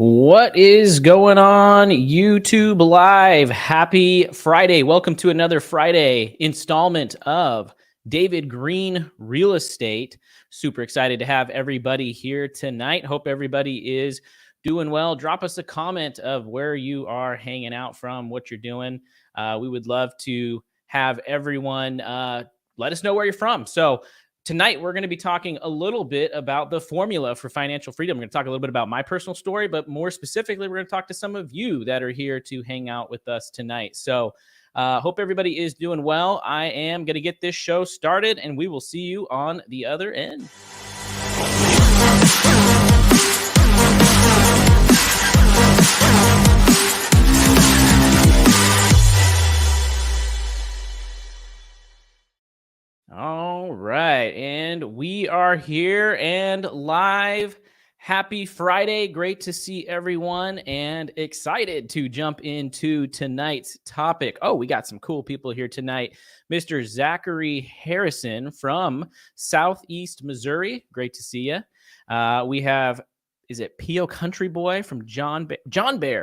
What is going on, YouTube Live? Happy Friday. Welcome to another Friday installment of David Greene Real Estate. Super excited to have everybody here tonight. Hope everybody is doing well. Drop us a comment of where you are hanging out from, what you're doing. We would love to have everyone let us know where you're from. So tonight, we're going to be talking a little bit about the formula for financial freedom. We're going to talk a little bit about my personal story, but more specifically, we're going to talk to some of you that are here to hang out with us tonight. So hope everybody is doing well. I am going to get this show started, and we will see you on the other end. All right, and we are here and live. Happy Friday. Great to see everyone and excited to jump into tonight's topic. Oh, we got some cool people here tonight. Mr. Zachary Harrison from Southeast Missouri. Great to see you. We have, is it P.O. Country Boy from John Bear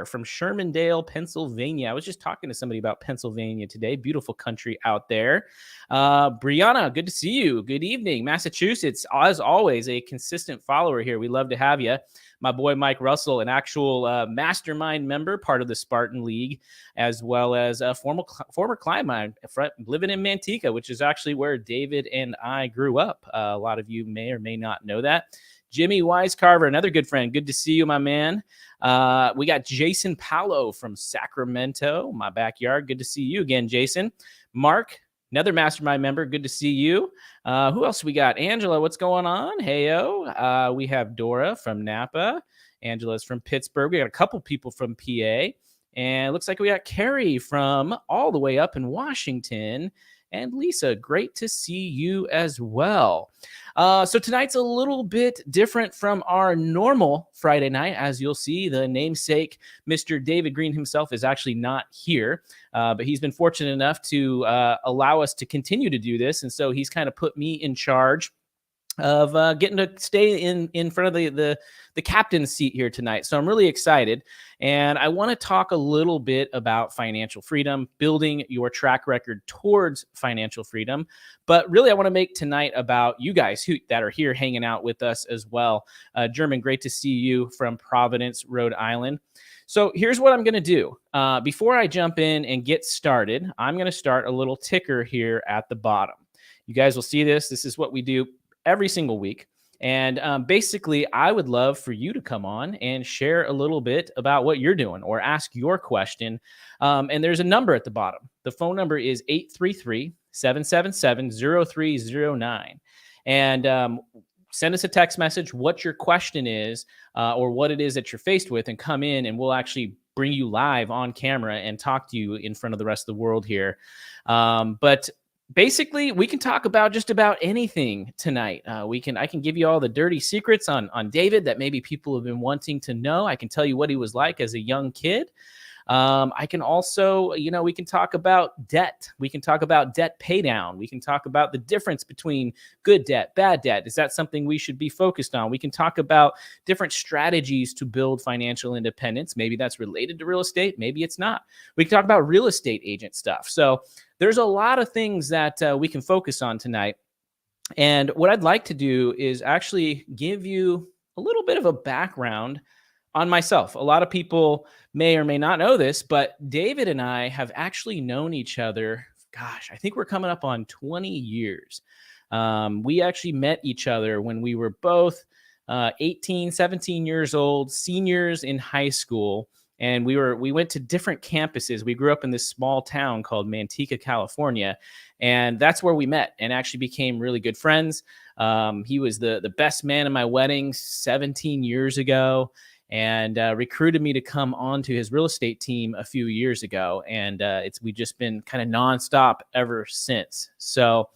from Shermandale, Pennsylvania. I was just talking to somebody about Pennsylvania today. Beautiful country out there. Brianna, good to see you. Good evening. Massachusetts, as always, a consistent follower here. We love to have you. My boy Mike Russell, an actual mastermind member, part of the Spartan League, as well as a former client living in Manteca, which is actually where David and I grew up. A lot of you may or may not know that. Jimmy Wisecarver, another good friend. Good to see you, my man. We got Jason Paolo from Sacramento, my backyard. Good to see you again, Jason. Mark, another mastermind member. Good to see you. Who else we got? Angela, what's going on? Heyo. We have Dora from Napa. Angela's from Pittsburgh. We got a couple people from PA. And it looks like we got Carrie from all the way up in Washington. And Lissa, great to see you as well. So tonight's a little bit different from our normal Friday night. As you'll see, the namesake, Mr. David Greene himself, is actually not here. But he's been fortunate enough to allow us to continue to do this. And so he's kind of put me in charge of getting to stay in front of the captain's seat here tonight. So I'm really excited. And I want to talk a little bit about financial freedom, building your track record towards financial freedom. But really, I want to make tonight about you guys that are here hanging out with us as well. German, great to see you from Providence, Rhode Island. So here's what I'm going to do. Before I jump in and get started, I'm going to start a little ticker here at the bottom. You guys will see this. This is what we do every single week. And basically, I would love for you to come on and share a little bit about what you're doing or ask your question. And there's a number at the bottom. The phone number is 833-777-0309. And send us a text message what your question is or what it is that you're faced with, and come in and we'll actually bring you live on camera and talk to you in front of the rest of the world here. But basically, we can talk about just about anything tonight. I can give you all the dirty secrets on David that maybe people have been wanting to know. I can tell you what he was like as a young kid. I can also, we can talk about debt. We can talk about debt pay down. We can talk about the difference between good debt, bad debt. Is that something we should be focused on? We can talk about different strategies to build financial independence. Maybe that's related to real estate. Maybe it's not. We can talk about real estate agent stuff. So there's a lot of things that we can focus on tonight. And what I'd like to do is actually give you a little bit of a background on myself. A lot of people may or may not know this, but David and I have actually known each other. Gosh, I think we're coming up on 20 years. We actually met each other when we were both 18, 17 years old, seniors in high school. And we went to different campuses. We grew up in this small town called Manteca, California. And that's where we met and actually became really good friends. He was the best man in my wedding 17 years ago, and recruited me to come onto his real estate team a few years ago. And we've just been kind of nonstop ever since. So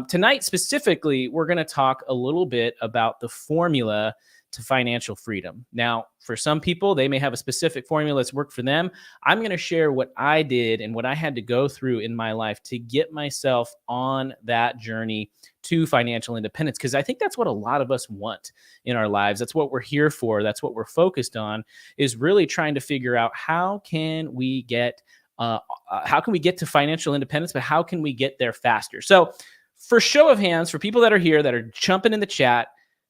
tonight specifically, we're going to talk a little bit about the formula to financial freedom. Now, for some people, they may have a specific formula that's worked for them. I'm going to share what I did and what I had to go through in my life to get myself on that journey to financial independence, because I think that's what a lot of us want in our lives. That's what we're here for. That's what we're focused on, is really trying to figure out how can we get to financial independence, but how can we get there faster? So for show of hands, for people that are here that are jumping in the chat,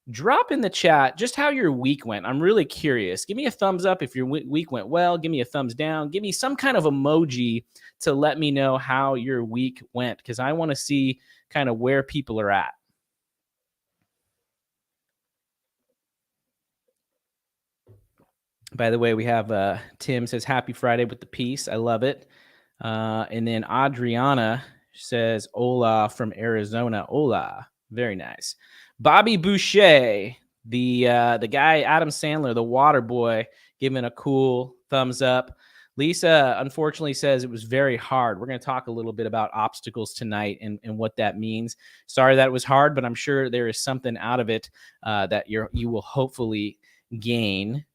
drop in the chat just how your week went. I'm really curious. Give me a thumbs up if your week went well. Give me a thumbs down. Give me some kind of emoji to let me know how your week went, because I want to see kind of where people are at. By the way, we have Tim says, happy Friday with the peace. I love it. And then Adriana says, hola from Arizona. Hola. Very nice. Bobby Boucher, the guy, Adam Sandler, the water boy, giving a cool thumbs up. Lissa, unfortunately, says it was very hard. We're going to talk a little bit about obstacles tonight and what that means. Sorry that it was hard, but I'm sure there is something out of it that you will hopefully gain.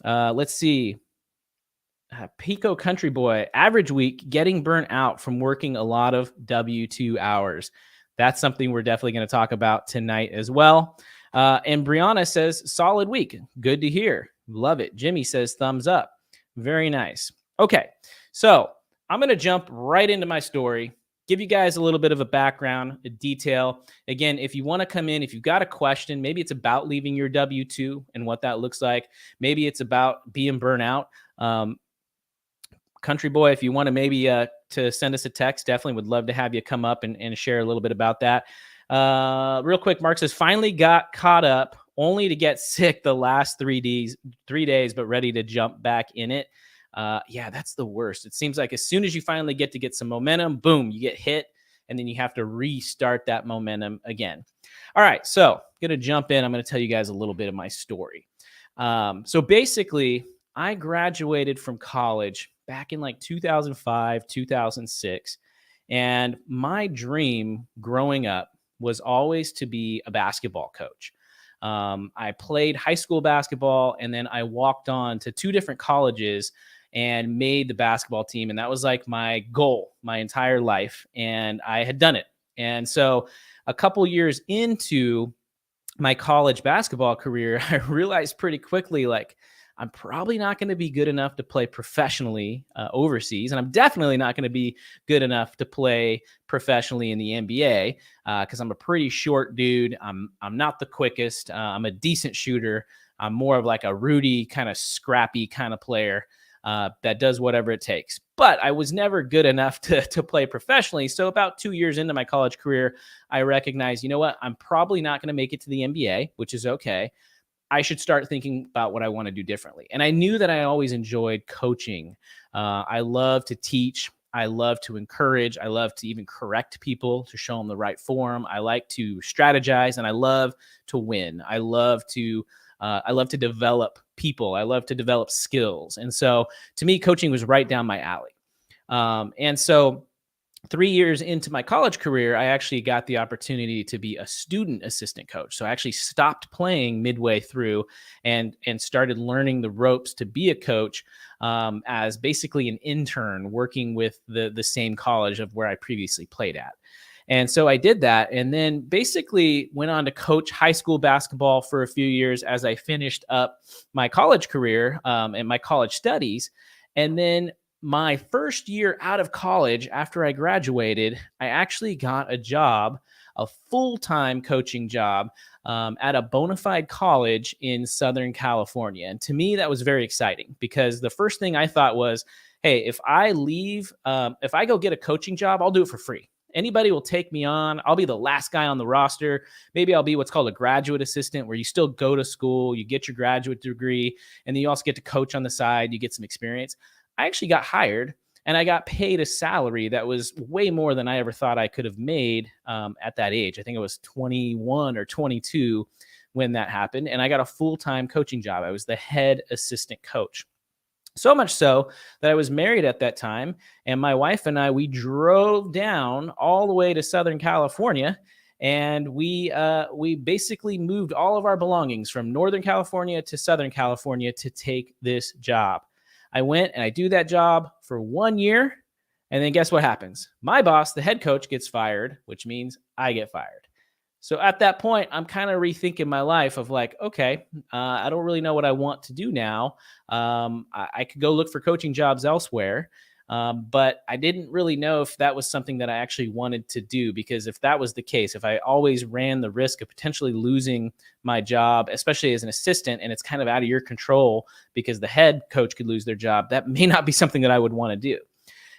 Let's see. Pico Country Boy, average week, getting burnt out from working a lot of W-2 hours. That's something we're definitely going to talk about tonight as well. And Brianna says, solid week. Good to hear. Love it. Jimmy says, thumbs up. Very nice. Okay, so I'm going to jump right into my story, give you guys a little bit of a background, a detail. Again, if you want to come in, if you've got a question, maybe it's about leaving your W-2 and what that looks like. Maybe it's about being burnt out. Country Boy, if you want to maybe to send us a text, definitely would love to have you come up and share a little bit about that. Real quick, Mark says, finally got caught up only to get sick the last 3 days, but ready to jump back in it. Yeah, that's the worst. It seems like as soon as you finally get some momentum, boom, you get hit, and then you have to restart that momentum again. All right, so I'm going to jump in. I'm going to tell you guys a little bit of my story. So basically, I graduated from college back in like 2005, 2006. And my dream growing up was always to be a basketball coach. I played high school basketball, and then I walked on to 2 different colleges and made the basketball team. And that was like my goal my entire life. And I had done it. And so a couple years into my college basketball career, I realized pretty quickly, like, I'm probably not going to be good enough to play professionally overseas. And I'm definitely not going to be good enough to play professionally in the NBA because I'm a pretty short dude. I'm not the quickest. I'm a decent shooter. I'm more of like a Rudy kind of scrappy kind of player that does whatever it takes. But I was never good enough to play professionally. So about 2 years into my college career, I recognized, you know what? I'm probably not going to make it to the NBA, which is okay. I should start thinking about what I want to do differently. And I knew that I always enjoyed coaching. I love to teach. I love to encourage. I love to even correct people to show them the right form. I like to strategize, and I love to win. I love to develop people. I love to develop skills. And so to me, coaching was right down my alley. And so 3 years into my college career, I actually got the opportunity to be a student assistant coach. So I actually stopped playing midway through and started learning the ropes to be a coach as basically an intern working with the same college of where I previously played at. And so I did that, and then basically went on to coach high school basketball for a few years as I finished up my college career and my college studies. And then my first year out of college, after I graduated, I actually got a job, a full-time coaching job at a bona fide college in Southern California. And to me, that was very exciting because the first thing I thought was, hey, if I leave, if I go get a coaching job, I'll do it for free. Anybody will take me on. I'll be the last guy on the roster. Maybe I'll be what's called a graduate assistant, where you still go to school, you get your graduate degree, and then you also get to coach on the side. You get some experience. I actually got hired, and I got paid a salary that was way more than I ever thought I could have made at that age. I think it was 21 or 22 when that happened, and I got a full-time coaching job. I was the head assistant coach. So much so that I was married at that time, and my wife and I, we drove down all the way to Southern California, And we basically moved all of our belongings from Northern California to Southern California to take this job. I went and I do that job for 1 year. And then guess what happens? My boss, the head coach, gets fired, which means I get fired. So at that point, I'm kind of rethinking my life of like, okay, I don't really know what I want to do now. I could go look for coaching jobs elsewhere. But I didn't really know if that was something that I actually wanted to do, because if that was the case, if I always ran the risk of potentially losing my job, especially as an assistant, and it's kind of out of your control because the head coach could lose their job, that may not be something that I would want to do.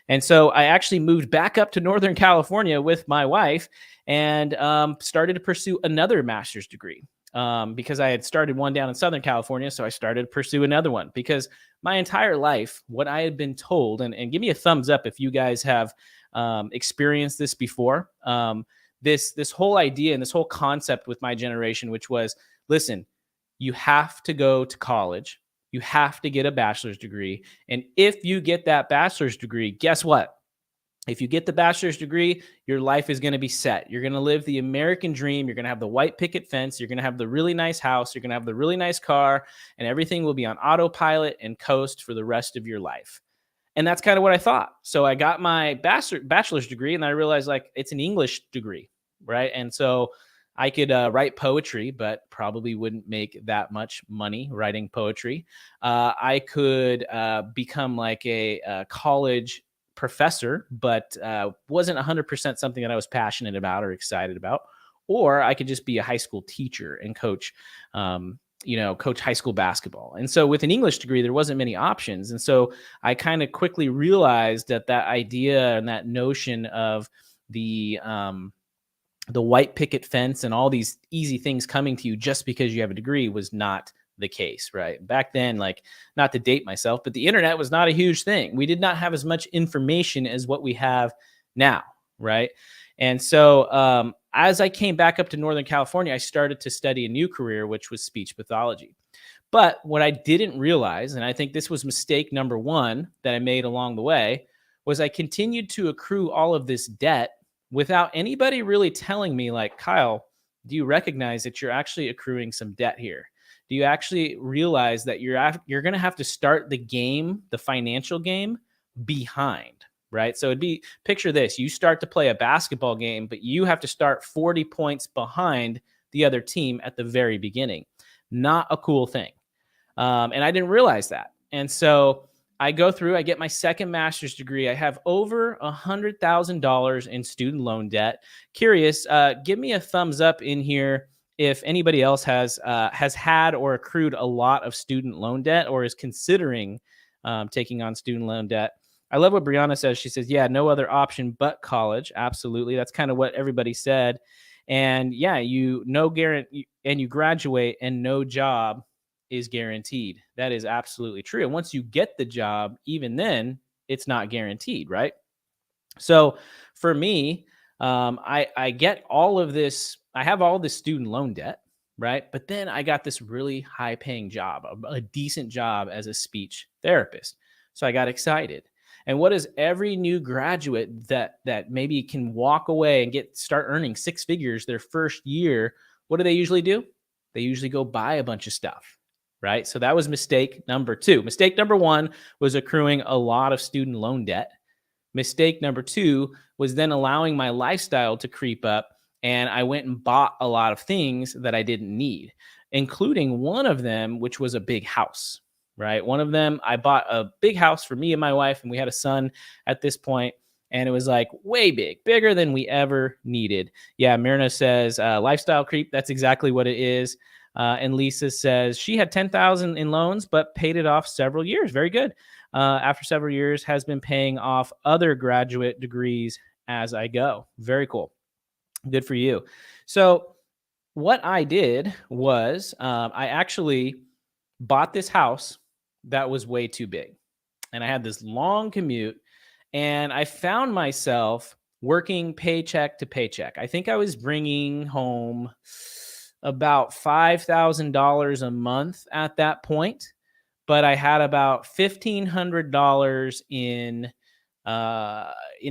And so I actually moved back up to Northern California with my wife and started to pursue another master's degree because I had started one down in Southern California. So I started to pursue another one because my entire life, what I had been told, and give me a thumbs up if you guys have experienced this before, this whole idea and this whole concept with my generation, which was, listen, you have to go to college. You have to get a bachelor's degree. And if you get that bachelor's degree, guess what? If you get the bachelor's degree, your life is going to be set. You're going to live the American dream. You're going to have the white picket fence. You're going to have the really nice house. You're going to have the really nice car, and everything will be on autopilot and coast for the rest of your life. And that's kind of what I thought. So I got my bachelor's degree, and I realized like it's an English degree, right? And so I could write poetry, but probably wouldn't make that much money writing poetry. I could become like a college professor, but wasn't 100% something that I was passionate about or excited about. Or I could just be a high school teacher and coach, coach high school basketball. And so with an English degree, there wasn't many options. And so I kind of quickly realized that idea and that notion of the white picket fence and all these easy things coming to you just because you have a degree was not the case, right? Back then, like, not to date myself, but the internet was not a huge thing. We did not have as much information as what we have now, right? And so as I came back up to Northern California, I started to study a new career, which was speech pathology. But what I didn't realize, and I think this was mistake number one that I made along the way, was I continued to accrue all of this debt without anybody really telling me, like, Kyle, do you recognize that you're actually accruing some debt here? Do you actually realize that you're going to have to start the game, the financial game, behind, right? So picture this: you start to play a basketball game, but you have to start 40 points behind the other team at the very beginning. Not a cool thing. And I didn't realize that. And so I get my second master's degree. I have over $100,000 in student loan debt. Curious, give me a thumbs up in here if anybody else has had or accrued a lot of student loan debt or is considering taking on student loan debt. I love what Brianna says. She says, yeah, no other option but college. Absolutely. That's kind of what everybody said. And yeah, you graduate and no job is guaranteed. That is absolutely true. And once you get the job, even then, it's not guaranteed, right? So for me, I get all of this. I have all this student loan debt, right? But then I got this really high paying job, a decent job as a speech therapist. So I got excited. And what does every new graduate that maybe can walk away and start earning six figures their first year, what do they usually do? They usually go buy a bunch of stuff, right? So that was mistake number two. Mistake number one was accruing a lot of student loan debt. Mistake number two was then allowing my lifestyle to creep up, and I went and bought a lot of things that I didn't need, including one of them, which was a big house, right? One of them, I bought a big house for me and my wife, and we had a son at this point, and it was like way bigger than we ever needed. Yeah, Myrna says lifestyle creep. That's exactly what it is. And Lissa says she had $10,000 in loans, but paid it off several years. Very good. After several years, has been paying off other graduate degrees as I go. Very cool. Good for you. So what I did was I actually bought this house that was way too big. And I had this long commute, and I found myself working paycheck to paycheck. I think I was bringing home about $5,000 a month at that point, but I had about $1,500 in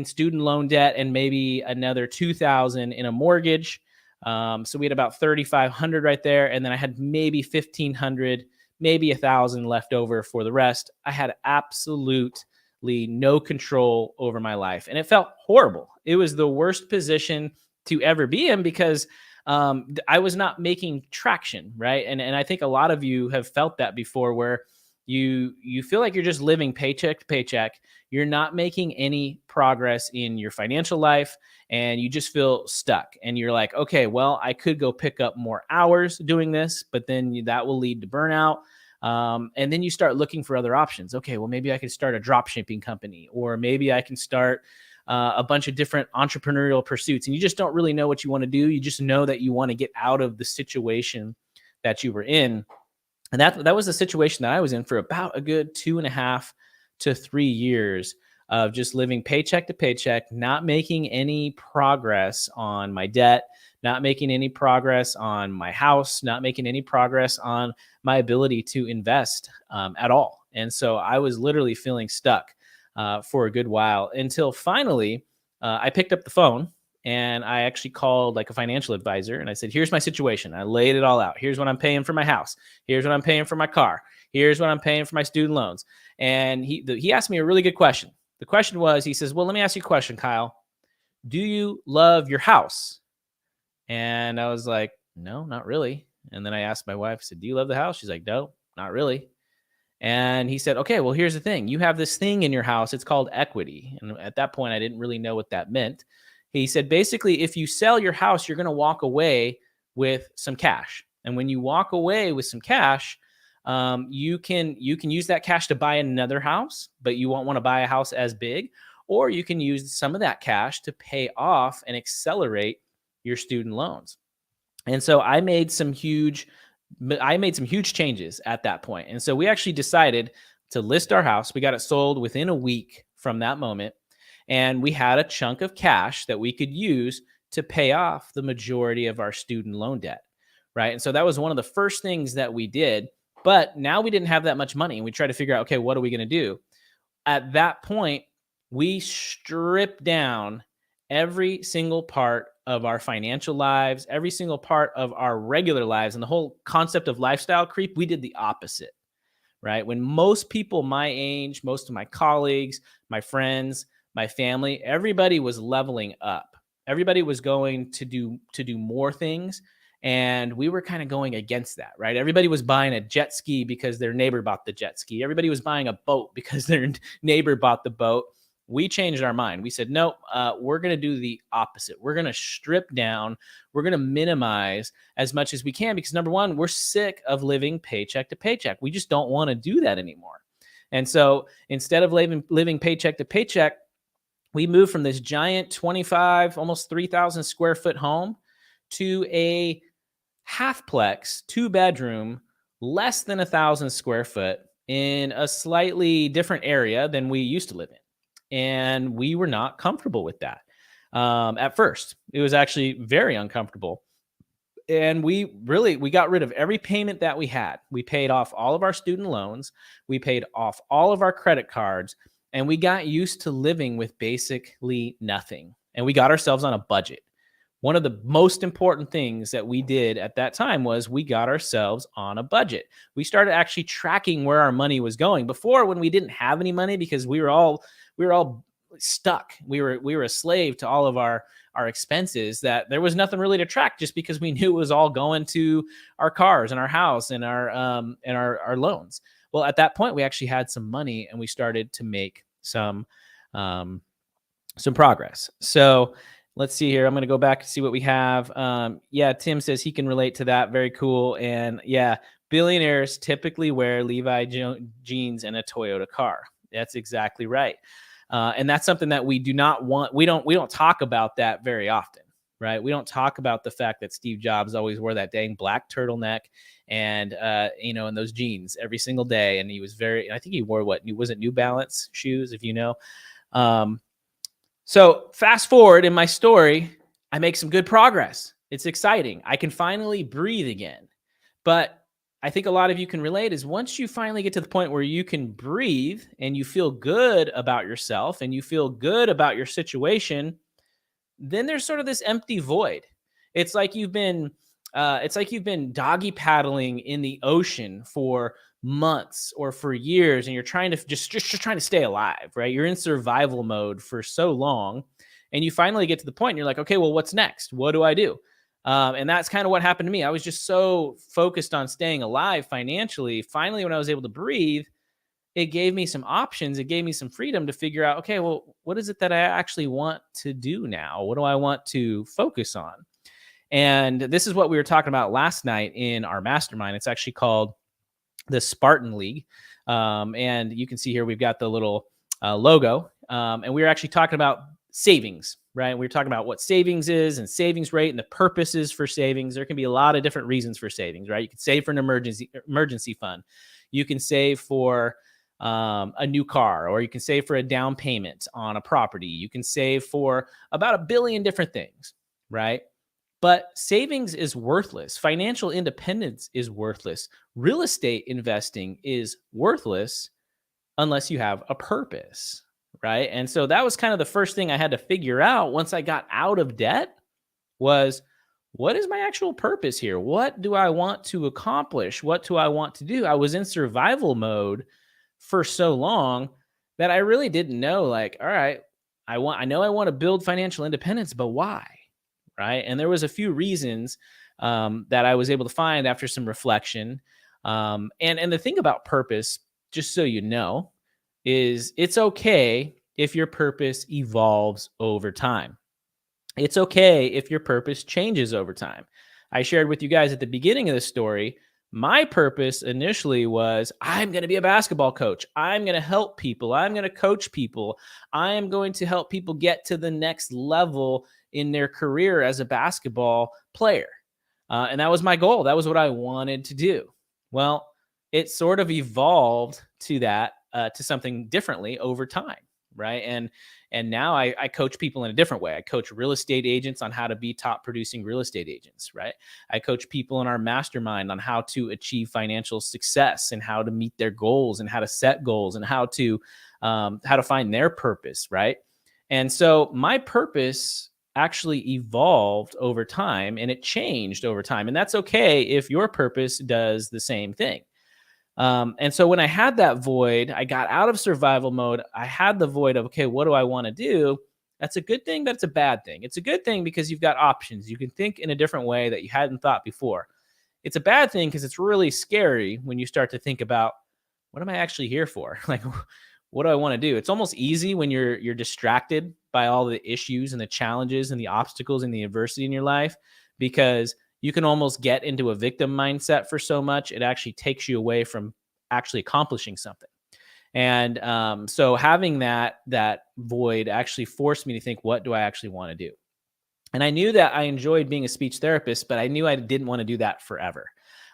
student loan debt and maybe another $2,000 in a mortgage. So we had about 3,500 right there. And then I had maybe 1,500, maybe 1,000 left over for the rest. I had absolutely no control over my life. And it felt horrible. It was the worst position to ever be in because I was not making traction, right? And I think a lot of you have felt that before, where you feel like you're just living paycheck to paycheck. You're not making any progress in your financial life, and you just feel stuck. And you're like, okay, well, I could go pick up more hours doing this, but then that will lead to burnout. And then you start looking for other options. Okay, well, maybe I could start a drop shipping company, or maybe I can start a bunch of different entrepreneurial pursuits. And you just don't really know what you want to do. You just know that you want to get out of the situation that you were in. And that was the situation that I was in for about a good 2.5 to 3 years of just living paycheck to paycheck, not making any progress on my debt, not making any progress on my house, not making any progress on my ability to invest at all. And so I was literally feeling stuck for a good while until finally I picked up the phone and I actually called like a financial advisor and I said, here's my situation. I laid it all out. Here's what I'm paying for my house. Here's what I'm paying for my car. Here's what I'm paying for my student loans. And he asked me a really good question. The question was, he says, well, let me ask you a question, Kyle. Do you love your house? And I was like, no, not really. And then I asked my wife, I said, do you love the house? She's like, no, not really. And he said, okay, well, here's the thing. You have this thing in your house. It's called equity. And at that point, I didn't really know what that meant. He said, basically, if you sell your house, you're going to walk away with some cash. And when you walk away with some cash, you can use that cash to buy another house, but you won't want to buy a house as big. Or you can use some of that cash to pay off and accelerate your student loans. And so I made some huge changes at that point. And so we actually decided to list our house. We got it sold within a week from that moment. And we had a chunk of cash that we could use to pay off the majority of our student loan debt. Right. And so that was one of the first things that we did. But now we didn't have that much money. And we tried to figure out, okay, what are we going to do? At that point, we stripped down every single part of our financial lives, every single part of our regular lives, and the whole concept of lifestyle creep. We did the opposite, right? When most people my age, most of my colleagues, my friends, my family, everybody was leveling up. Everybody was going to do more things. And we were kind of going against that, right? Everybody was buying a jet ski because their neighbor bought the jet ski. Everybody was buying a boat because their neighbor bought the boat. We changed our mind. We said, no, we're going to do the opposite. We're going to strip down. We're going to minimize as much as we can because, number one, we're sick of living paycheck to paycheck. We just don't want to do that anymore. And so instead of living paycheck to paycheck, we moved from this giant 25, almost 3,000 square foot home to a halfplex, 2-bedroom, less than 1,000 square foot in a slightly different area than we used to live in. And we were not comfortable with that. At first, it was actually very uncomfortable. And we got rid of every payment that we had. We paid off all of our student loans. We paid off all of our credit cards. And we got used to living with basically nothing. And we got ourselves on a budget. One of the most important things that we did at that time was we got ourselves on a budget. We started actually tracking where our money was going. Before, when we didn't have any money because we were all stuck. We were a slave to all of our expenses, that there was nothing really to track just because we knew it was all going to our cars and our house and our loans. Well, at that point, we actually had some money and we started to make some progress. So let's see here. I'm going to go back and see what we have. Yeah, Tim says he can relate to that. Very cool. And yeah, billionaires typically wear Levi jeans and a Toyota car. That's exactly right. And that's something that we do not want. We don't talk about that very often, right? We don't talk about the fact that Steve Jobs always wore that dang black turtleneck and, and those jeans every single day. And he was I think he wore was it New Balance shoes, if you know. So fast forward in my story, I make some good progress. It's exciting. I can finally breathe again. But I think a lot of you can relate is once you finally get to the point where you can breathe and you feel good about yourself and you feel good about your situation, then there's sort of this empty void. It's like you've been doggy paddling in the ocean for months or for years, and you're trying to just trying to stay alive, right? You're in survival mode for so long, and you finally get to the point and you're like, okay, well, what's next? What do I do? And that's kind of what happened to me. I was just so focused on staying alive financially. Finally, when I was able to breathe, it gave me some options. It gave me some freedom to figure out, okay, well, what is it that I actually want to do now? What do I want to focus on? And this is what we were talking about last night in our mastermind. It's actually called the Spartan League. And you can see here, we've got the little logo. And we were actually talking about savings, right? We were talking about what savings is and savings rate and the purposes for savings. There can be a lot of different reasons for savings, right? You can save for an emergency fund. You can save for a new car, or you can save for a down payment on a property. You can save for about 1 billion different things, right? But savings is worthless. Financial independence is worthless. Real estate investing is worthless unless you have a purpose, right? And so that was kind of the first thing I had to figure out once I got out of debt was, what is my actual purpose here? What do I want to accomplish? What do I want to do? I was in survival mode for so long that I really didn't know, like, all right, I know I want to build financial independence, but why? Right. And there was a few reasons that I was able to find after some reflection. And the thing about purpose, just so you know, is it's okay if your purpose evolves over time. It's okay if your purpose changes over time. I shared with you guys at the beginning of the story, my purpose initially was, I'm going to be a basketball coach. I'm going to help people. I'm going to coach people. I am going to help people get to the next level in their career as a basketball player. And that was my goal. That was what I wanted to do. Well, it sort of evolved to that, to something differently over time, right? And now I coach people in a different way. I coach real estate agents on how to be top producing real estate agents, right? I coach people in our mastermind on how to achieve financial success and how to meet their goals and how to set goals and how to find their purpose, right? And so my purpose actually evolved over time, and it changed over time. And that's okay if your purpose does the same thing. And so when I had that void, I got out of survival mode. I had the void of, okay, what do I want to do? That's a good thing. That's a bad thing. It's a good thing because you've got options. You can think in a different way that you hadn't thought before. It's a bad thing because it's really scary when you start to think about, what am I actually here for? Like, what do I want to do? It's almost easy when you're distracted by all the issues and the challenges and the obstacles and the adversity in your life, because you can almost get into a victim mindset for so much. It actually takes you away from actually accomplishing something. And so having that void actually forced me to think, what do I actually want to do? And I knew that I enjoyed being a speech therapist, but I knew I didn't want to do that forever.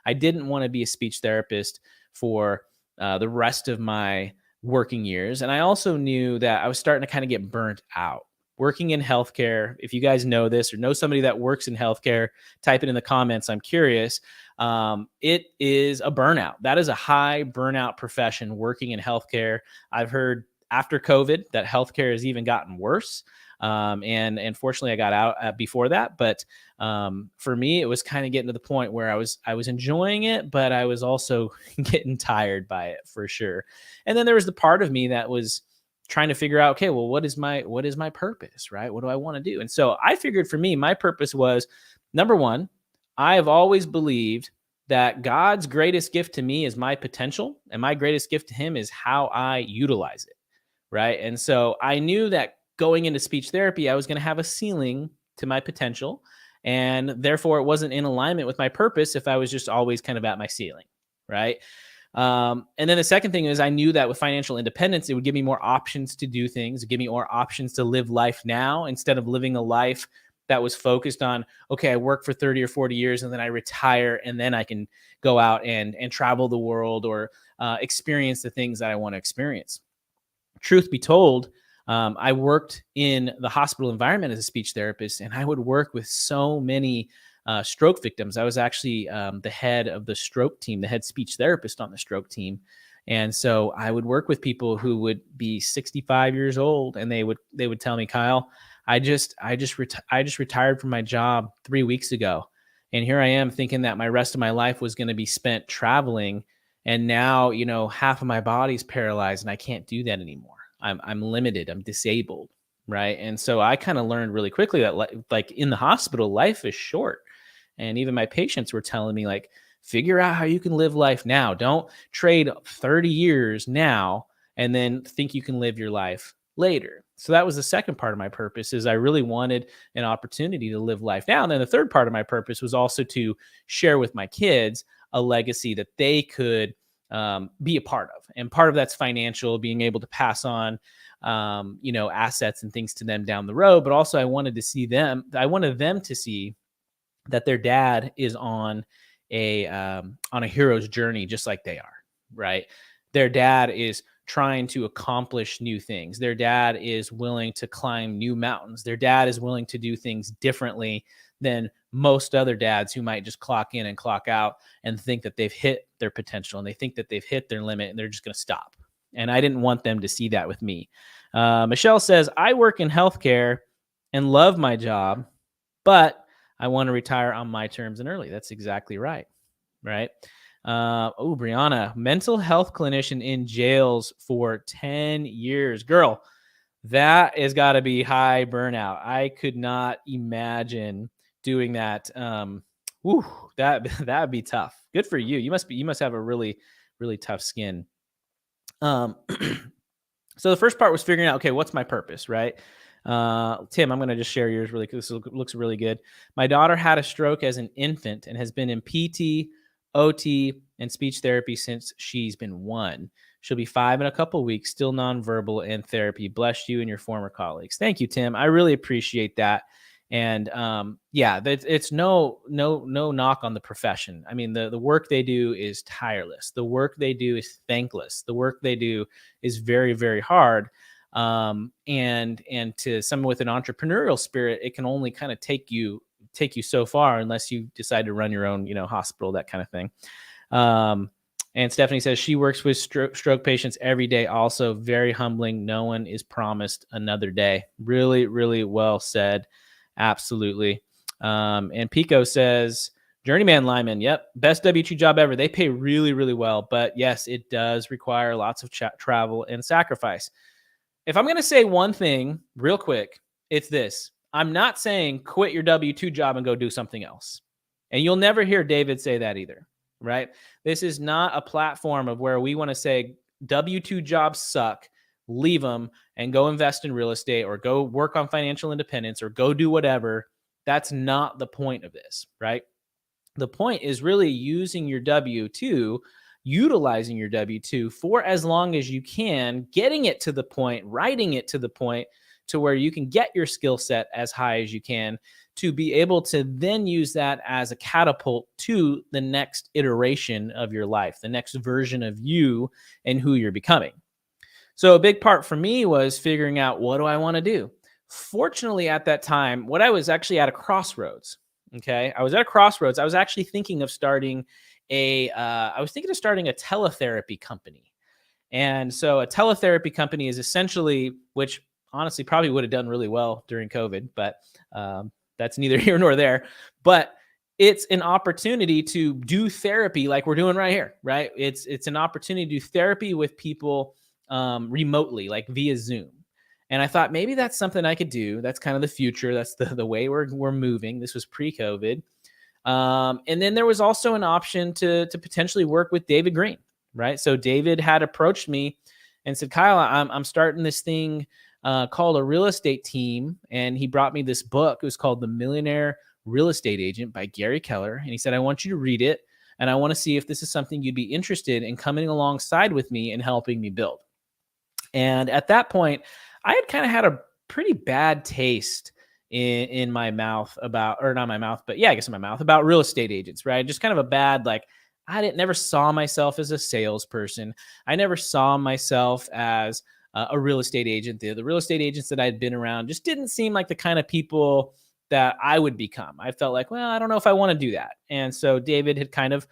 I didn't want to be a speech therapist for the rest of my working years. And I also knew that I was starting to kind of get burnt out. Working in healthcare, if you guys know this or know somebody that works in healthcare, type it in the comments. I'm curious. It is a burnout. That is a high burnout profession, working in healthcare. I've heard after COVID that healthcare has even gotten worse. And fortunately I got out before that. But for me, it was kind of getting to the point where I was enjoying it, but I was also getting tired by it for sure. And then there was the part of me that was trying to figure out, okay, well, what is my purpose, right? What do I want to do? And so I figured for me, my purpose was, number one, I have always believed that God's greatest gift to me is my potential, and my greatest gift to him is how I utilize it, right? And so I knew that going into speech therapy, I was going to have a ceiling to my potential, and therefore it wasn't in alignment with my purpose if I was just always kind of at my ceiling, right? And then the second thing is, I knew that with financial independence, it would give me more options to do things, give me more options to live life now, instead of living a life that was focused on, okay, I work for 30 or 40 years and then I retire and then I can go out and travel the world or experience the things that I want to experience. Truth be told, I worked in the hospital environment as a speech therapist, and I would work with so many stroke victims. I was actually the head of the stroke team, the head speech therapist on the stroke team. And so I would work with people who would be 65 years old, and they would tell me, Kyle, I just retired from my job 3 weeks ago. And here I am thinking that my rest of my life was going to be spent traveling. And now, half of my body's paralyzed and I can't do that anymore. I'm limited. I'm disabled. Right. And so I kind of learned really quickly that like in the hospital, life is short. And even my patients were telling me, like, figure out how you can live life now. Don't trade 30 years now and then think you can live your life later. So that was the second part of my purpose, is I really wanted an opportunity to live life now. And then the third part of my purpose was also to share with my kids a legacy that they could be a part of. And part of that's financial, being able to pass on assets and things to them down the road. But also I wanted them to see that their dad is on a hero's journey, just like they are, right? Their dad is trying to accomplish new things. Their dad is willing to climb new mountains. Their dad is willing to do things differently than most other dads who might just clock in and clock out and think that they've hit their potential, and they think that they've hit their limit and they're just going to stop. And I didn't want them to see that with me. Michelle says, I work in healthcare and love my job, but I want to retire on my terms and early. That's exactly right. Right. Brianna, mental health clinician in jails for 10 years. Girl, that has got to be high burnout. I could not imagine doing that. That'd be tough. Good for you. You must have a really, really tough skin. So the first part was figuring out, okay, what's my purpose, right? Tim, I'm going to just share yours really quick. This looks really good. My daughter had a stroke as an infant and has been in PT, OT, and speech therapy since she's been 1. She'll be 5 in a couple of weeks, still nonverbal and therapy. Bless you and your former colleagues. Thank you, Tim. I really appreciate that. And it's no knock on the profession. I mean, the work they do is tireless. The work they do is thankless. The work they do is very, very hard. And to someone with an entrepreneurial spirit, it can only kind of take you so far unless you decide to run your own, hospital, that kind of thing. And Stephanie says she works with stroke patients every day. Also very humbling. No one is promised another day. Really, really well said. Absolutely. And Pico says, Journeyman lineman. Yep. Best W2 job ever. They pay really, really well, but yes, it does require lots of travel and sacrifice. If I'm going to say one thing real quick, it's this. I'm not saying quit your W2 job and go do something else. And you'll never hear David say that either, right? This is not a platform of where we want to say W2 jobs suck, leave them and go invest in real estate or go work on financial independence or go do whatever. That's not the point of this, right? The point is really using your W2, utilizing your W2 for as long as you can, getting it to the point, writing it to the point to where you can get your skill set as high as you can to be able to then use that as a catapult to the next iteration of your life, the next version of you and who you're becoming. So a big part for me was figuring out, what do I want to do? Fortunately, at that time, I was actually at a crossroads. Okay. I was at a crossroads. I was actually thinking of starting a teletherapy company. And so a teletherapy company is essentially, which honestly probably would have done really well during COVID, but that's neither here nor there. But it's an opportunity to do therapy like we're doing right here, right? It's an opportunity to do therapy with people remotely, like via Zoom. And I thought maybe that's something I could do. That's kind of the future. That's the way we're moving. This was pre-COVID. And then there was also an option to potentially work with David Greene, right? So David had approached me and said, Kyle, I'm starting this thing called a real estate team. And he brought me this book. It was called The Millionaire Real Estate Agent by Gary Keller. And he said, I want you to read it. And I want to see if this is something you'd be interested in coming alongside with me and helping me build. And at that point, I had kind of had a pretty bad taste in my mouth about, or not my mouth, but yeah, I guess in my mouth about real estate agents, right? Just kind of a bad, like, never saw myself as a salesperson. I never saw myself as a real estate agent. The real estate agents that I'd been around just didn't seem like the kind of people that I would become. I felt like, well, I don't know if I want to do that. And so David had kind of,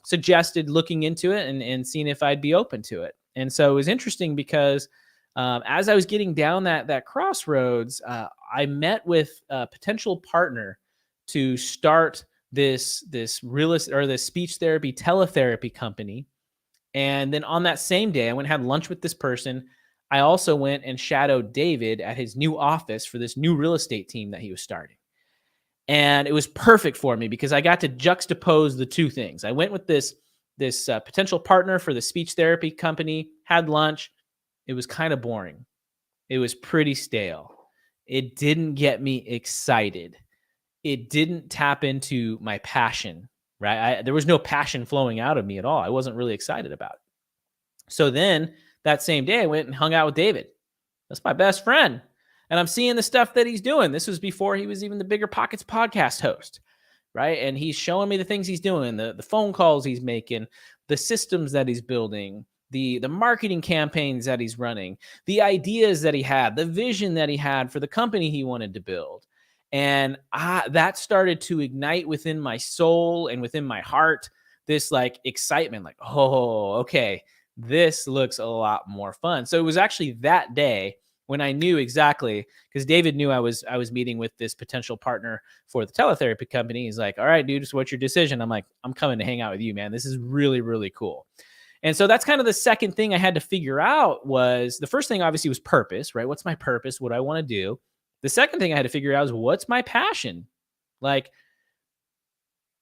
suggested looking into it and seeing if I'd be open to it. And so it was interesting because as I was getting down that crossroads, I met with a potential partner to start this realist or this speech therapy teletherapy company. And then on that same day, I went and had lunch with this person. I also went and shadowed David at his new office for this new real estate team that he was starting. And it was perfect for me because I got to juxtapose the two things. I went with this potential partner for the speech therapy company, had lunch. It was kind of boring. It was pretty stale. It didn't get me excited. It didn't tap into my passion, right? There was no passion flowing out of me at all. I wasn't really excited about it. So then that same day, I went and hung out with David. That's my best friend. And I'm seeing the stuff that he's doing. This was before he was even the Bigger Pockets podcast host, right? And he's showing me the things he's doing, the phone calls he's making, the systems that he's building, the marketing campaigns that he's running, the ideas that he had, the vision that he had for the company he wanted to build. And that started to ignite within my soul and within my heart this like excitement, like, oh, okay, this looks a lot more fun. So it was actually that day when I knew exactly, because David knew I was meeting with this potential partner for the teletherapy company. He's like, all right, dude, so what's your decision? I'm like, I'm coming to hang out with you, man. This is really, really cool. And so that's kind of the second thing I had to figure out. Was the first thing obviously was purpose, right? What's my purpose? What do I want to do? The second thing I had to figure out is what's my passion? Like,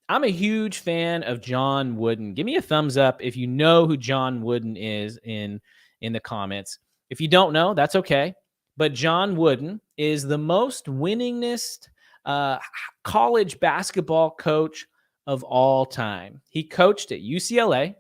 I'm a huge fan of John Wooden. Give me a thumbs up if you know who John Wooden is in the comments. If you don't know, that's okay. But John Wooden is the most winningest college basketball coach of all time. He coached at UCLA.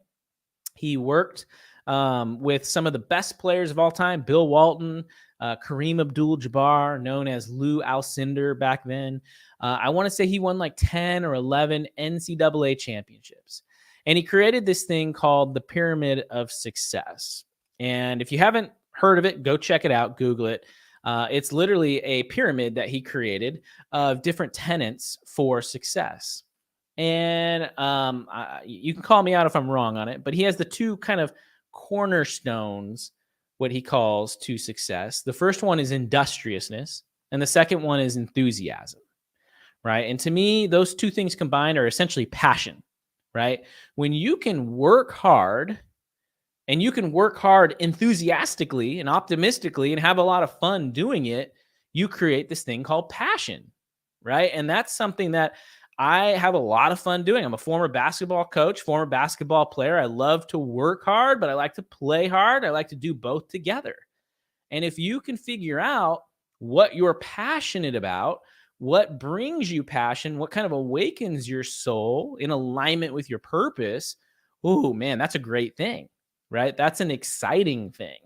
He worked with some of the best players of all time, Bill Walton, Kareem Abdul-Jabbar, known as Lou Alcindor back then. I want to say he won like 10 or 11 NCAA championships. And he created this thing called the Pyramid of Success. And if you haven't heard of it, go check it out. Google it. It's literally a pyramid that he created of different tenets for success. And you can call me out if I'm wrong on it, but he has the two kind of cornerstones, what he calls to success. The first one is industriousness, and the second one is enthusiasm, right? And to me, those two things combined are essentially passion, right? When you can work hard, and you can work hard enthusiastically and optimistically and have a lot of fun doing it, you create this thing called passion, right? And that's something that I have a lot of fun doing. I'm a former basketball coach, former basketball player. I love to work hard, but I like to play hard. I like to do both together. And if you can figure out what you're passionate about, what brings you passion, what kind of awakens your soul in alignment with your purpose, oh man, that's a great thing, right? That's an exciting thing.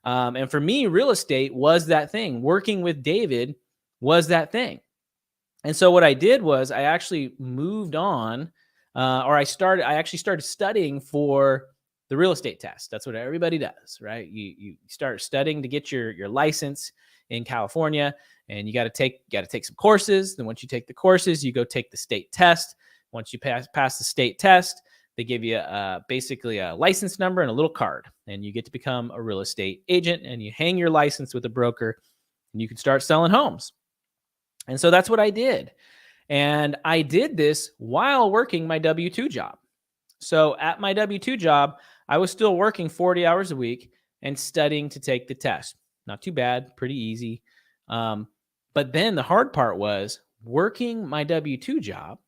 And for me, real estate was that thing. Working with David was that thing. And so what I did was I actually moved on, or I actually started studying for the real estate test. That's what everybody does, right? You start studying to get your license in California, and you got to take some courses. Then once you take the courses, you go take the state test. Once you pass the state test, they give you basically a license number and a little card, and you get to become a real estate agent, and you hang your license with a broker, and you can start selling homes. And so that's what I did. And I did this while working my W-2 job. So at my W-2 job, I was still working 40 hours a week and studying to take the test. Not too bad, pretty easy. But then the hard part was working my W-2 job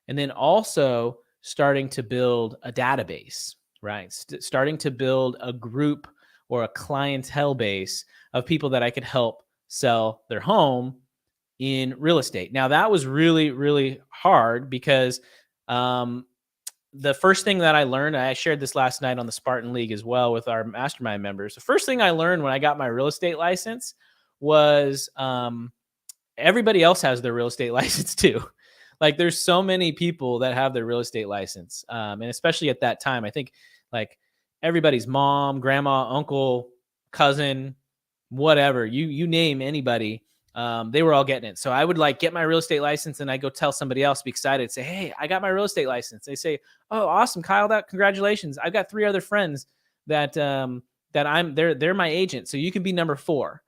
and then also starting to build a database, right? Starting to build a group or a clientele base of people that I could help sell their home in real estate. Now that was really, really hard because the first thing that I learned, I shared this last night on the Spartan League as well with our mastermind members. The first thing I learned when I got my real estate license was everybody else has their real estate license too. Like there's so many people that have their real estate license. And especially at that time, I think like everybody's mom, grandma, uncle, cousin, whatever, you name anybody, they were all getting it. So I would like get my real estate license and I go tell somebody else, be excited, say, hey, I got my real estate license. They say, oh, awesome, Kyle, congratulations. I've got 3 other friends that that they're my agent. So you can be number 4.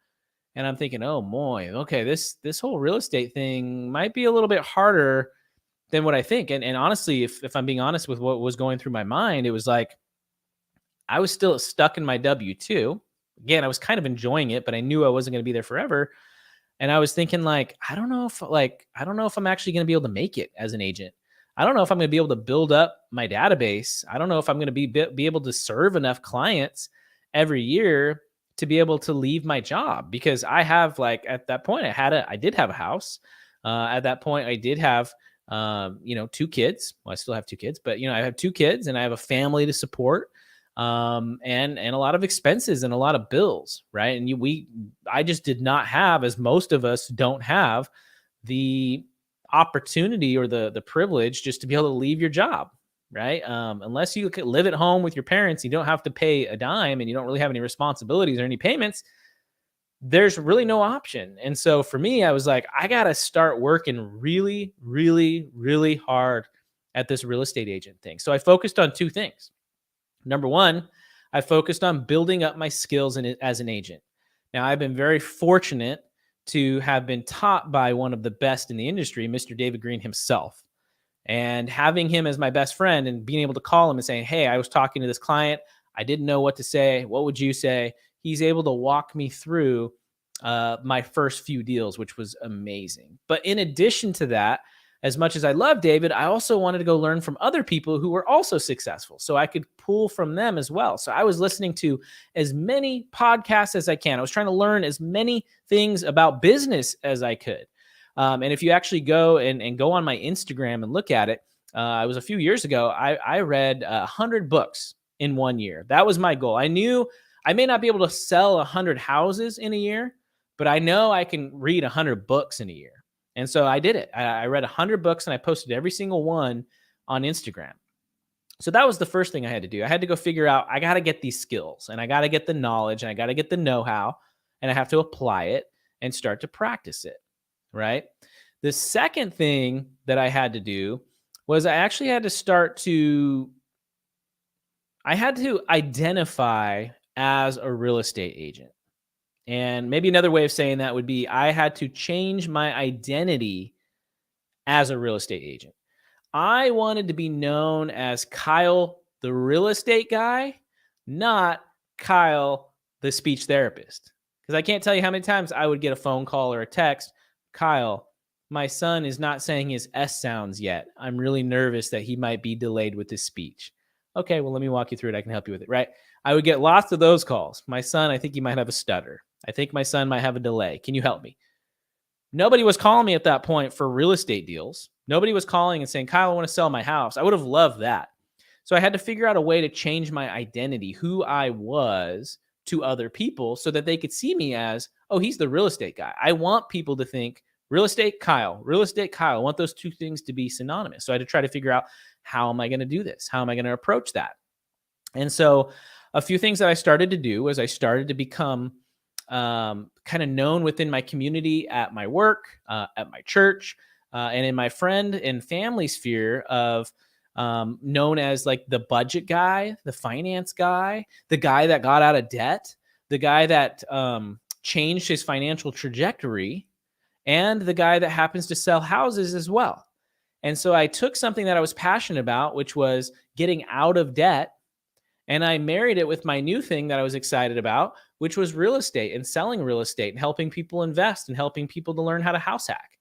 And I'm thinking, oh boy, okay, this whole real estate thing might be a little bit harder than what I think. And honestly, if I'm being honest with what was going through my mind, it was like I was still stuck in my W-2. Again, I was kind of enjoying it, but I knew I wasn't going to be there forever. And I was thinking like, I don't know if I'm actually going to be able to make it as an agent. I don't know if I'm going to be able to build up my database. I don't know if I'm going to be able to serve enough clients every year to be able to leave my job, because I have, like, at that point I did have a house. At that point I did have, 2 kids. Well, I still have 2 kids, but I have 2 kids and I have a family to support, and a lot of expenses and a lot of bills, right? And I just did not have, as most of us don't have, the opportunity or the privilege just to be able to leave your job, right? Unless you live at home with your parents, you don't have to pay a dime and you don't really have any responsibilities or any payments. There's really no option. And so for me, I was like, I got to start working really, really, really hard at this real estate agent thing. So I focused on 2 things. Number 1, I focused on building up my skills as an agent. Now, I've been very fortunate to have been taught by one of the best in the industry, Mr. David Greene himself. And having him as my best friend and being able to call him and saying, hey, I was talking to this client. I didn't know what to say. What would you say? He's able to walk me through my first few deals, which was amazing. But in addition to that, as much as I love David, I also wanted to go learn from other people who were also successful so I could pull from them as well. So I was listening to as many podcasts as I can. I was trying to learn as many things about business as I could. And if you actually go and go on my Instagram and look at it, it was a few years ago, I read 100 books in 1 year. That was my goal. I knew I may not be able to sell 100 houses in a year, but I know I can read 100 books in a year. And so I did it. I read 100 books and I posted every single one on Instagram. So that was the first thing I had to do. I had to go figure out, I got to get these skills and I got to get the knowledge and I got to get the know-how and I have to apply it and start to practice it, right? The second thing that I had to do was I actually had to identify as a real estate agent. And maybe another way of saying that would be I had to change my identity as a real estate agent. I wanted to be known as Kyle, the real estate guy, not Kyle, the speech therapist. Because I can't tell you how many times I would get a phone call or a text, Kyle, my son is not saying his S sounds yet. I'm really nervous that he might be delayed with his speech. Okay, well, let me walk you through it. I can help you with it, right? I would get lots of those calls. My son, I think he might have a stutter. I think my son might have a delay. Can you help me? Nobody was calling me at that point for real estate deals. Nobody was calling and saying, Kyle, I want to sell my house. I would have loved that. So I had to figure out a way to change my identity, who I was to other people so that they could see me as, oh, he's the real estate guy. I want people to think real estate Kyle, real estate Kyle. I want those 2 things to be synonymous. So I had to try to figure out, how am I going to do this? How am I going to approach that? And so a few things that I started to do was I started to become kind of known within my community, at my work, at my church, and in my friend and family sphere of known as like the budget guy, the finance guy, the guy that got out of debt, the guy that changed his financial trajectory, and the guy that happens to sell houses as well. And so I took something that I was passionate about, which was getting out of debt, and I married it with my new thing that I was excited about, which was real estate and selling real estate and helping people invest and helping people to learn how to house hack.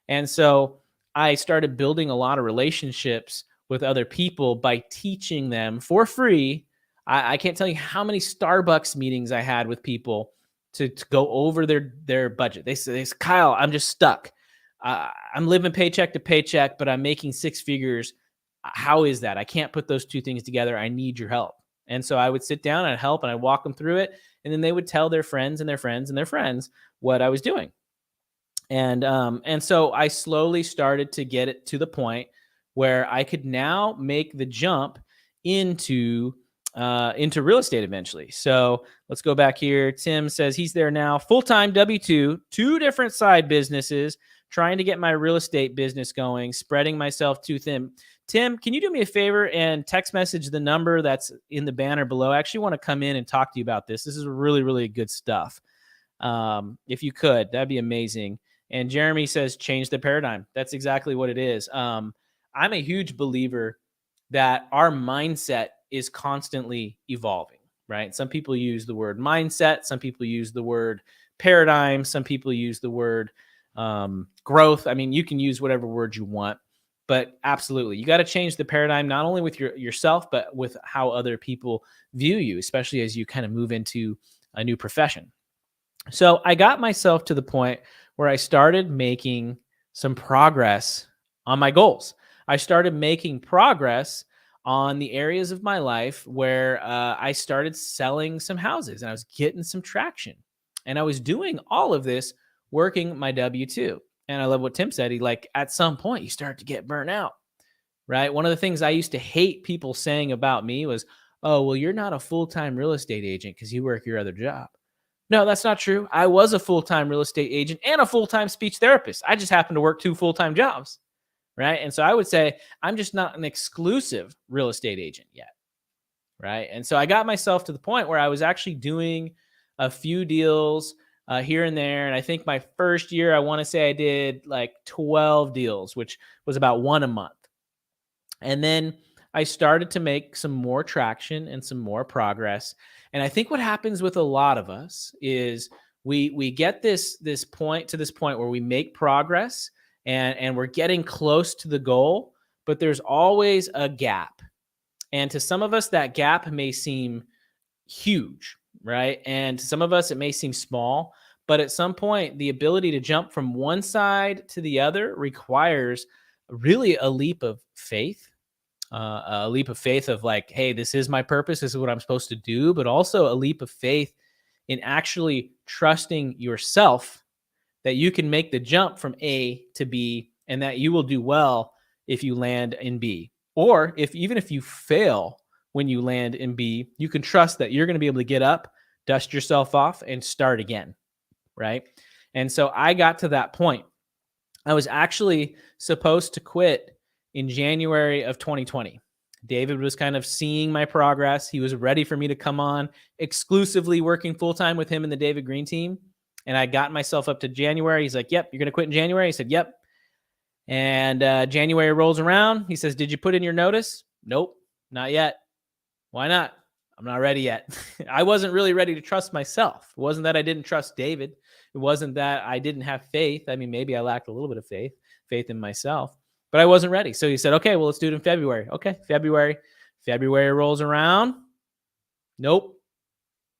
And so I started building a lot of relationships with other people by teaching them for free. I can't tell you how many Starbucks meetings I had with people to go over their budget. They say, Kyle, I'm just stuck. I'm living paycheck to paycheck, but I'm making 6 figures. How is that? I can't put those 2 things together. I need your help. And so I would sit down and help and I'd walk them through it. And then they would tell their friends and their friends and their friends what I was doing. And so I slowly started to get it to the point where I could now make the jump into real estate eventually. So let's go back here. Tim says he's there now, full-time W-2, 2 different side businesses, trying to get my real estate business going, spreading myself too thin. Tim, can you do me a favor and text message the number that's in the banner below? I actually want to come in and talk to you about this. This is really, really good stuff. If you could, that'd be amazing. And Jeremy says, change the paradigm. That's exactly what it is. I'm a huge believer that our mindset is constantly evolving, right? Some people use the word mindset. Some people use the word paradigm. Some people use the word growth. I mean, you can use whatever word you want, but absolutely, you got to change the paradigm, not only with yourself, but with how other people view you, especially as you kind of move into a new profession. So I got myself to the point where I started making some progress on my goals. I started making progress on the areas of my life where I started selling some houses and I was getting some traction. And I was doing all of this working my W-2. And I love what Tim said. He at some point you start to get burnt out, right? One of the things I used to hate people saying about me was, oh, well, you're not a full-time real estate agent because you work your other job. No, that's not true. I was a full-time real estate agent and a full-time speech therapist. I just happened to work 2 full-time jobs, right? And so I would say I'm just not an exclusive real estate agent yet, right? And so I got myself to the point where I was actually doing a few deals here and there. And I think my first year, I want to say I did 12 deals, which was about 1 a month. And then I started to make some more traction and some more progress. And I think what happens with a lot of us is we get this point where we make progress and we're getting close to the goal, but there's always a gap. And to some of us, that gap may seem huge, right? And to some of us, it may seem small, but at some point, the ability to jump from one side to the other requires really a leap of faith. A leap of faith of hey, this is my purpose. This is what I'm supposed to do. But also a leap of faith in actually trusting yourself that you can make the jump from A to B and that you will do well if you land in B. Or even if you fail when you land in B, you can trust that you're going to be able to get up, dust yourself off, and start again, right? And so I got to that point. I was actually supposed to quit in January of 2020. David was kind of seeing my progress. He was ready for me to come on exclusively working full-time with him in the David Greene team. And I got myself up to January. He's like, yep, you're going to quit in January. I said, yep. And January rolls around. He says, did you put in your notice? Nope, not yet. Why not? I'm not ready yet. I wasn't really ready to trust myself. It wasn't that I didn't trust David. It wasn't that I didn't have faith. I mean, maybe I lacked a little bit of faith in myself. But I wasn't ready. So he said, okay, well, let's do it in February. Okay, February rolls around. Nope.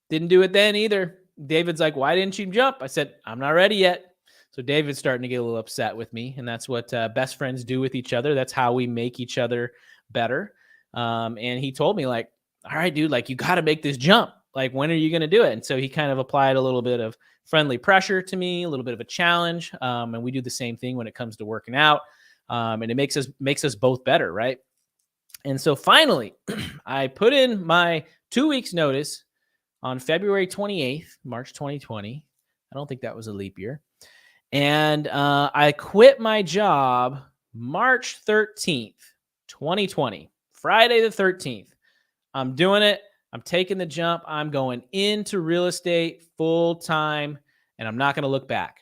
Didn't do it then either. David's like, why didn't you jump? I said, I'm not ready yet. So David's starting to get a little upset with me. And that's what best friends do with each other. That's how we make each other better. And he told me all right, dude, you got to make this jump. When are you going to do it? And so he kind of applied a little bit of friendly pressure to me, a little bit of a challenge. And we do the same thing when it comes to working out. And it makes us both better, right? And so finally, I put in my 2 weeks notice on February 28th, March 2020. I don't think that was a leap year. And I quit my job March 13th, 2020, Friday the 13th. I'm doing it. I'm taking the jump. I'm going into real estate full time, and I'm not going to look back.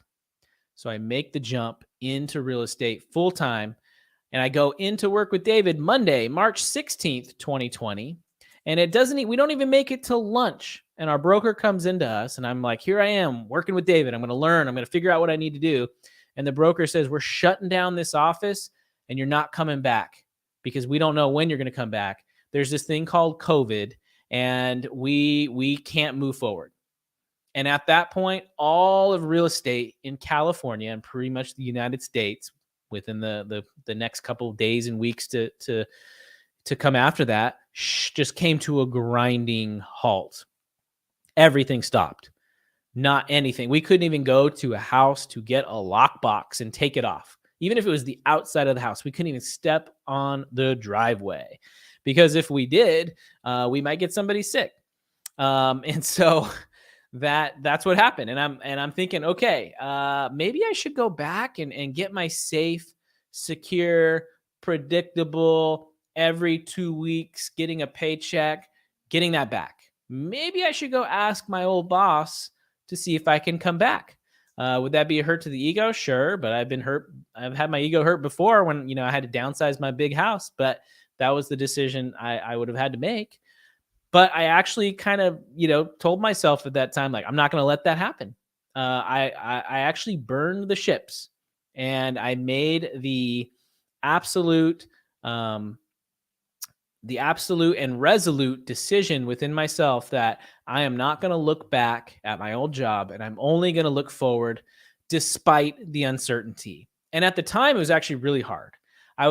So I make the jump into real estate full time, and I go into work with David Monday, March 16th, 2020. And we don't even make it till lunch. And our broker comes into us, and I'm like, here I am working with David. I'm going to learn. I'm going to figure out what I need to do. And the broker says, we're shutting down this office, and you're not coming back because we don't know when you're going to come back. There's this thing called COVID, and we can't move forward. And at that point, all of real estate in California and pretty much the United States within the next couple of days and weeks to come after that just came to a grinding halt. Everything stopped. Not anything. We couldn't even go to a house to get a lockbox and take it off. Even if it was the outside of the house, we couldn't even step on the driveway because if we did, we might get somebody sick. And so that's what happened. And I'm thinking, okay, maybe I should go back and get my safe, secure, predictable, every 2 weeks getting a paycheck, getting that back. Maybe I should go ask my old boss to see if I can come back. Would that be a hurt to the ego? Sure, but I've been hurt. I've had my ego hurt before when I had to downsize my big house, but that was the decision I would have had to make. But I actually kind of, told myself at that time, like, I'm not going to let that happen. I actually burned the ships, and I made absolute, um, the absolute and resolute decision within myself that I am not going to look back at my old job, and I'm only going to look forward despite the uncertainty. And at the time, it was actually really hard. I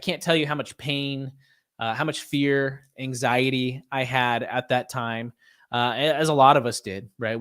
can't tell you how much pain, how much fear, anxiety I had at that time, as a lot of us did, right?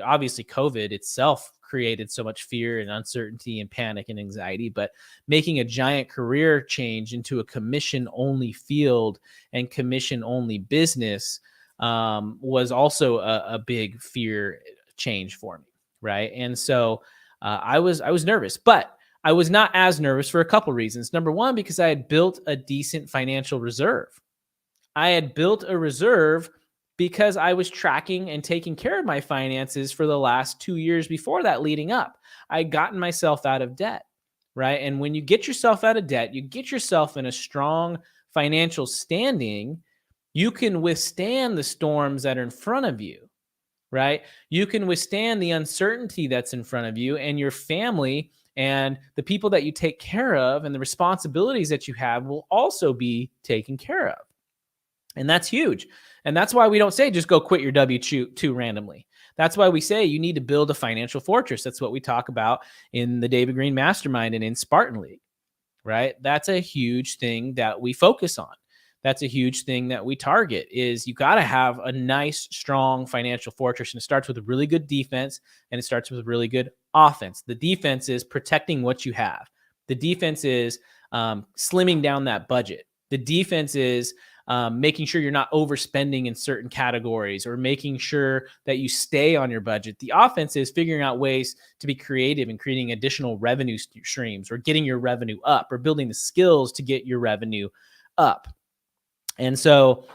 Obviously COVID itself created so much fear and uncertainty and panic and anxiety, but making a giant career change into a commission only field and commission only business was also a big fear change for me, right? And so I was nervous, but I was not as nervous for a couple reasons. Number one, because I had built a decent financial reserve. I had built a reserve because I was tracking and taking care of my finances for the last 2 years before that leading up. I had gotten myself out of debt, right? And when you get yourself out of debt, you get yourself in a strong financial standing, you can withstand the storms that are in front of you, right? You can withstand the uncertainty that's in front of you, and your family and the people that you take care of and the responsibilities that you have will also be taken care of. And that's huge. And that's why we don't say just go quit your W-2 randomly. That's why we say you need to build a financial fortress. That's what we talk about in the David Greene Mastermind and in Spartan League, right? That's a huge thing that we focus on. That's a huge thing that we target is you got to have a nice, strong financial fortress. And it starts with a really good defense and it starts with really good offense. The defense is protecting what you have. The defense is slimming down that budget. The defense is making sure you're not overspending in certain categories or making sure that you stay on your budget. The offense is figuring out ways to be creative and creating additional revenue streams or getting your revenue up or building the skills to get your revenue up. And so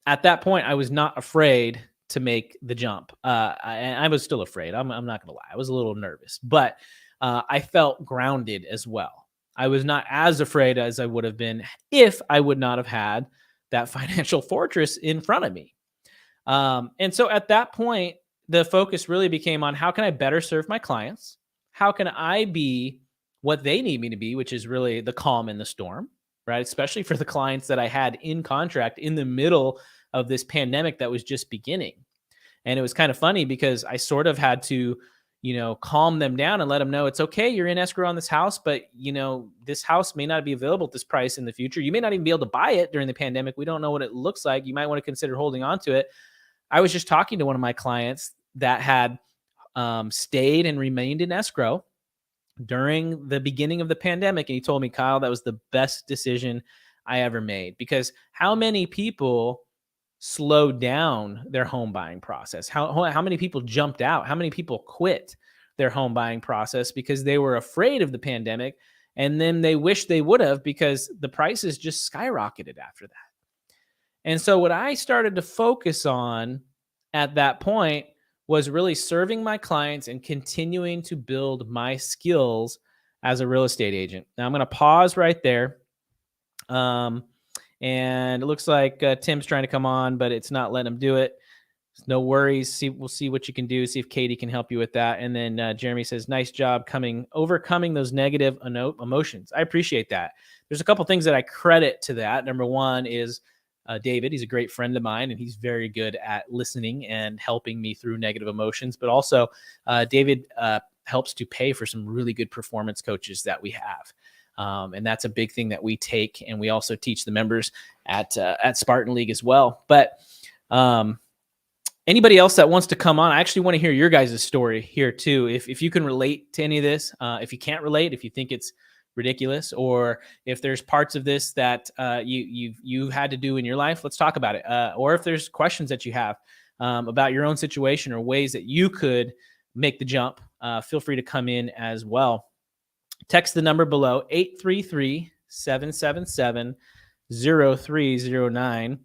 at that point, I was not afraid to make the jump. I was still afraid. I'm not going to lie. I was a little nervous, but I felt grounded as well. I was not as afraid as I would have been if I would not have had that financial fortress in front of me. And so at that point, the focus really became on how can I better serve my clients? How can I be what they need me to be, which is really the calm in the storm, right? Especially for the clients that I had in contract in the middle of this pandemic that was just beginning. And it was kind of funny because I sort of had to, calm them down and let them know it's okay. You're in escrow on this house, but this house may not be available at this price in the future. You may not even be able to buy it during the pandemic. We don't know what it looks like. You might want to consider holding on to it. I was just talking to one of my clients that had stayed and remained in escrow during the beginning of the pandemic. And he told me, Kyle, that was the best decision I ever made, because how many people slowed down their home buying process? How many people jumped out? How many people quit their home buying process because they were afraid of the pandemic? And then they wish they would have, because the prices just skyrocketed after that. And so what I started to focus on at that point was really serving my clients and continuing to build my skills as a real estate agent. Now I'm going to pause right there. And it looks like Tim's trying to come on, but it's not letting him do it. No worries. We'll see what you can do. See if Katie can help you with that. And then Jeremy says, nice job overcoming those negative emotions. I appreciate that. There's a couple things that I credit to that. Number one is David. He's a great friend of mine, and he's very good at listening and helping me through negative emotions. But also David helps to pay for some really good performance coaches that we have. And that's a big thing that we take. And we also teach the members at Spartan League as well. But anybody else that wants to come on, I actually want to hear your guys' story here too. If you can relate to any of this, if you can't relate, if you think it's ridiculous, or if there's parts of this that you had to do in your life, let's talk about it. Or if there's questions that you have, about your own situation or ways that you could make the jump, feel free to come in as well. Text the number below, 833-777-0309.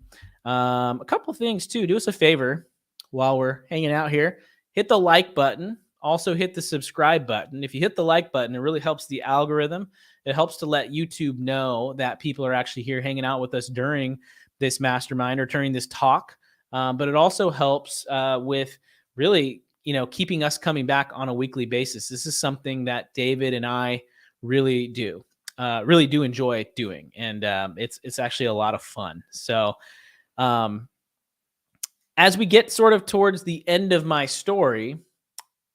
A couple things too. Do us a favor while we're hanging out here. Hit the like button. Also hit the subscribe button. If you hit the like button, it really helps the algorithm. It helps to let YouTube know that people are actually here hanging out with us during this mastermind or during this talk. But it also helps with really, keeping us coming back on a weekly basis. This is something that David and I really do enjoy doing, and it's actually a lot of fun. So as we get sort of towards the end of my story,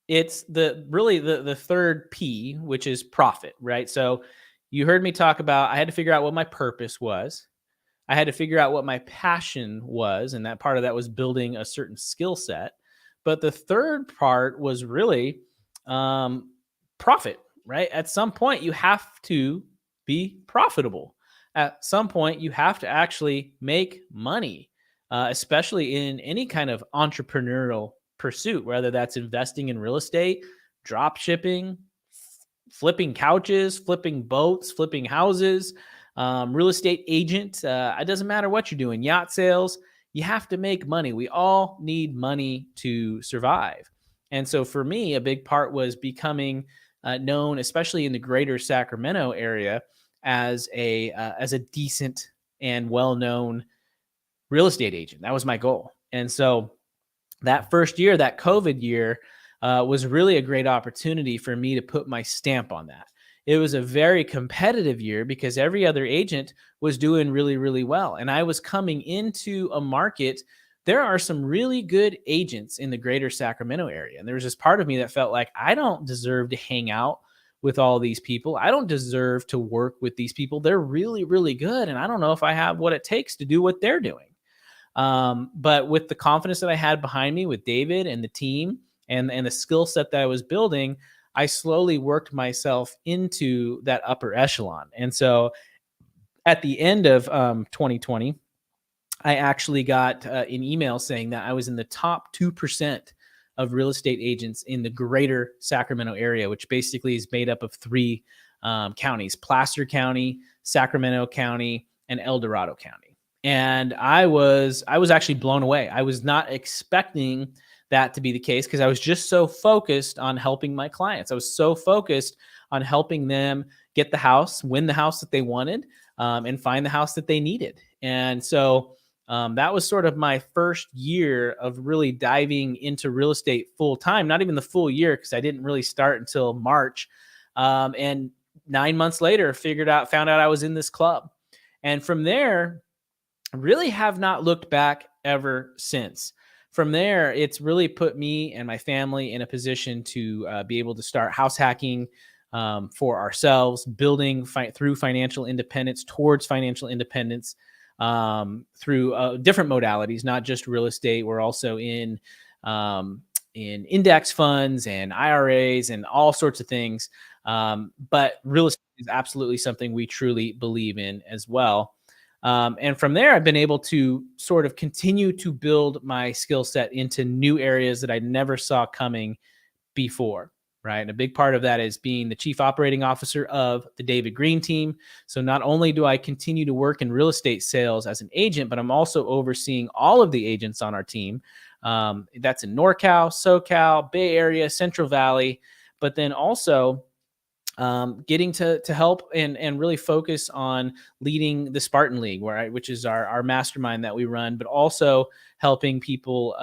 it's the third P, which is profit, right? So you heard me talk about, I had to figure out what my purpose was. I had to figure out what my passion was, and that part of that was building a certain skill set. But the third part was really profit, right? At some point, you have to be profitable. At some point, you have to actually make money, especially in any kind of entrepreneurial pursuit, whether that's investing in real estate, drop shipping, flipping couches, flipping boats, flipping houses, real estate agent. It doesn't matter what you're doing, yacht sales, you have to make money. We all need money to survive. And so for me, a big part was becoming known, especially in the greater Sacramento area, as a decent and well-known real estate agent. That was my goal. And so that first year, that COVID year, was really a great opportunity for me to put my stamp on that. It was a very competitive year because every other agent was doing really, really well. And I was coming into a market. There are some really good agents in the greater Sacramento area. And there was this part of me that felt like I don't deserve to hang out with all these people. I don't deserve to work with these people. They're really, really good. And I don't know if I have what it takes to do what they're doing. But with the confidence that I had behind me with David and the team and the skill set that I was building, I slowly worked myself into that upper echelon. And so at the end of 2020, I actually got an email saying that I was in the top 2% of real estate agents in the greater Sacramento area, which basically is made up of three counties: Placer County, Sacramento County, and El Dorado County. And I was actually blown away. I was not expecting that to be the case because I was just so focused on helping my clients. I was so focused on helping them get the house, win the house that they wanted, and find the house that they needed. And so that was sort of my first year of really diving into real estate full time, not even the full year because I didn't really start until March. And 9 months later, found out I was in this club. And from there, really have not looked back ever since. From there, it's really put me and my family in a position to be able to start house hacking for ourselves, building through financial independence, towards financial independence through different modalities, not just real estate. We're also in index funds and IRAs and all sorts of things. But real estate is absolutely something we truly believe in as well. And from there, I've been able to sort of continue to build my skill set into new areas that I never saw coming before, right? And a big part of that is being the chief operating officer of the David Greene team. So not only do I continue to work in real estate sales as an agent, but I'm also overseeing all of the agents on our team. That's in NorCal, SoCal, Bay Area, Central Valley, but then also getting to help and really focus on leading the Spartan League, which is our mastermind that we run, but also helping people,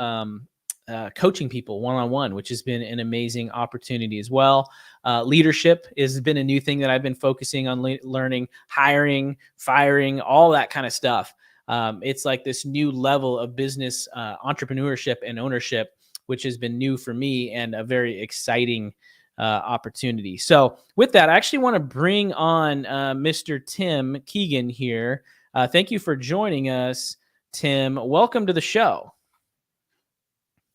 coaching people one-on-one, which has been an amazing opportunity as well. Leadership has been a new thing that I've been focusing on learning, hiring, firing, all that kind of stuff. It's like this new level of business entrepreneurship and ownership, which has been new for me and a very exciting opportunity. So with that, I actually want to bring on Mr. Tim Keegan here. Thank you for joining us, Tim. Welcome to the show.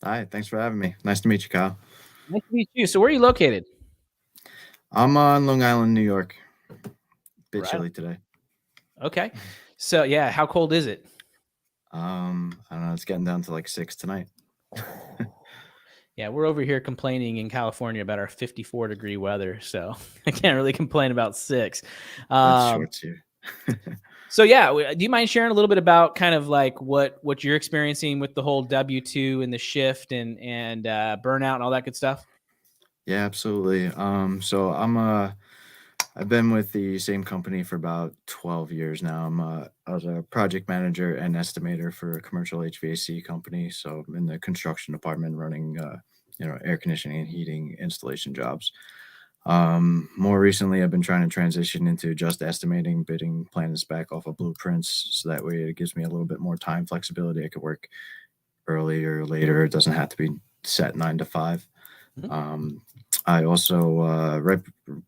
Hi, thanks for having me. Nice to meet you, Kyle. Nice to meet you. So where are you located? I'm on Long Island, New York. Bit Right. chilly today. Okay. So yeah, how cold is it? I don't know. It's getting down to like 6 tonight. Yeah, we're over here complaining in California about our 54-degree weather, so I can't really complain about 6. That's short too. So yeah, do you mind sharing a little bit about kind of like what you're experiencing with the whole W-2 and the shift and burnout and all that good stuff? Yeah, absolutely. So I've been with the same company for about 12 years now. I was a project manager and estimator for a commercial HVAC company. So I'm in the construction department running, air conditioning and heating installation jobs. More recently, I've been trying to transition into just estimating, bidding, planning spec off of blueprints. So that way it gives me a little bit more time flexibility. I could work early or later. It doesn't have to be set 9 to 5. Mhm. I also,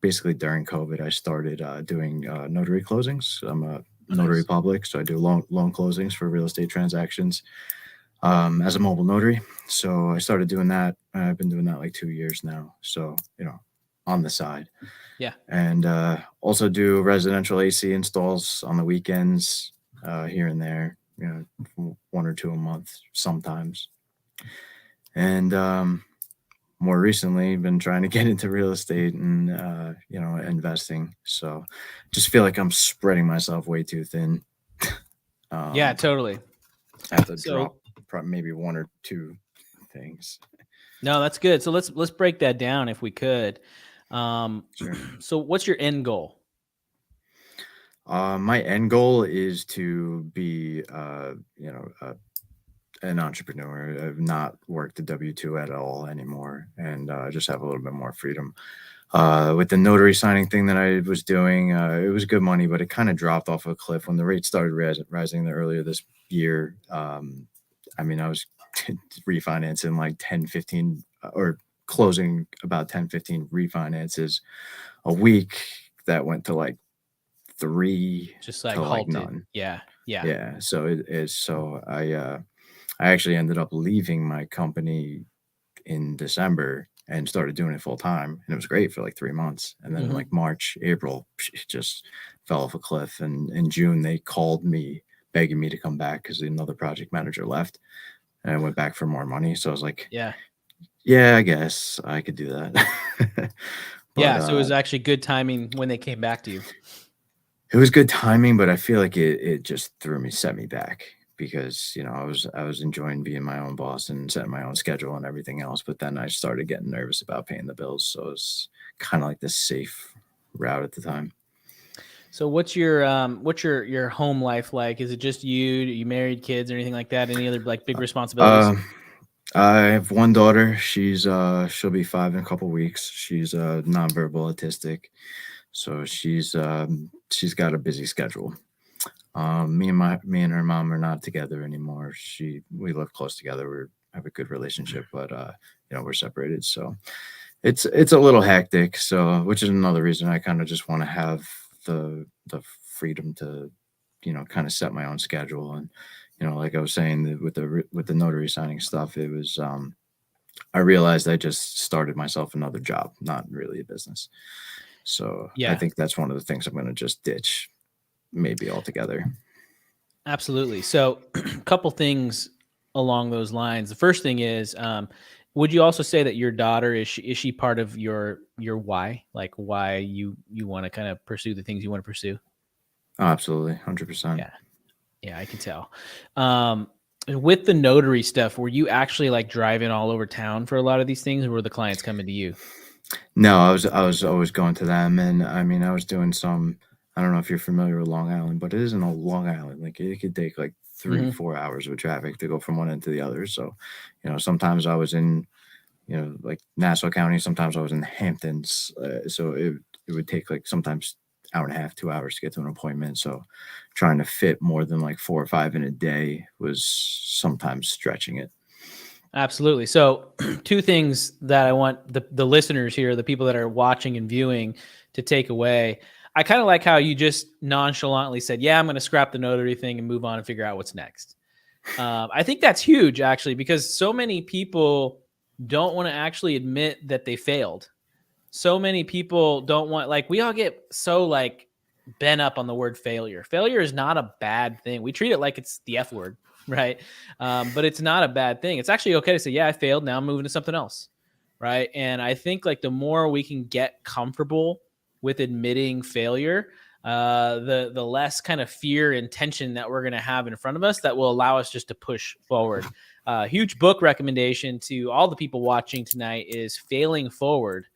basically during COVID, I started doing notary closings. I'm a notary Nice. public, so I do loan closings for real estate transactions as a mobile notary. So I started doing that. I've been doing that like 2 years now. So, on the side. Yeah. And also do residential AC installs on the weekends here and there, 1 or 2 a month sometimes. And more recently been trying to get into real estate and investing, so just feel like I'm spreading myself way too thin. Yeah, um totally. I have to So drop maybe 1 or 2 things. no, that's good. So let's break that down if we could. Um, Sure. so what's your end goal? My end goal is to be an entrepreneur. I've not worked a W-2 at all anymore, and just have a little bit more freedom. With the notary signing thing that I was doing, it was good money, but it kind of dropped off a cliff when the rates started rising earlier this year. I was refinancing like 10, 15, or closing about 10, 15 refinances a week. That went to like 3 Just like to like halted. none. Yeah. Yeah. Yeah. So it is. So I actually ended up leaving my company in December and started doing it full time, and it was great for like 3 months. And then in Mhm. like March, April, it just fell off a cliff. And in June, they called me begging me to come back because another project manager left, and I went back for more money. So I was like, Yeah. yeah, I guess I could do that. But Yeah. So it was actually good timing when they came back to you. it was good timing, but I feel like it just set me back because I was enjoying being my own boss and setting my own schedule and everything else. But then I started getting nervous about paying the bills, so it's kind of like the safe route at the time. So what's your home life like? Is it just you? Are you married, kids, or anything like that? Any other like big responsibilities? Uh, I have one daughter. She'll be 5 in a couple weeks. She's nonverbal autistic, so she's got a busy schedule. Me and her mom are not together anymore. We live close together. We have a good relationship, but we're separated. So it's a little hectic. So, which is another reason I kind of just want to have the freedom to kind of set my own schedule. And like I was saying, with the notary signing stuff, it was I realized I just started myself another job, not really a business. So I Yeah, think that's one of the things I'm going to just ditch maybe altogether. absolutely. So a couple things along those lines. The first thing is, would you also say that your daughter is she part of your why, like why you want to kind of pursue the things you want to pursue? Oh, absolutely, 100%. Yeah. Yeah, I can tell. Um, with the notary stuff, were you actually like driving all over town for a lot of these things, or were the clients coming to you? No, I was always going to them, and I mean, I was doing some. I don't know if you're familiar with Long Island, but it isn't a Long Island. Like it could take like three, Hmm. 4 hours with traffic to go from one end to the other. So, sometimes I was in, like Nassau County. Sometimes I was in the Hamptons. So it would take like sometimes hour and a half, 2 hours to get to an appointment. So, trying to fit more than like 4 or 5 in a day was sometimes stretching it. Absolutely. So, two things that I want the listeners here, the people that are watching and viewing, to take away. I kind of like how you just nonchalantly said, "Yeah, I'm going to scrap the notary thing and move on and figure out what's next." I think that's huge, actually, because so many people don't want to actually admit that they failed. So many people don't want, like, we all get so like bent up on the word failure. Failure is not a bad thing. We treat it like it's the F word. right? But it's not a bad thing. It's actually okay to say, yeah, I failed. Now I'm moving to something else, right? And I think like the more we can get comfortable with admitting failure, the less kind of fear and tension that we're going to have in front of us that will allow us just to push forward. Huge book recommendation to all the people watching tonight is Failing Forward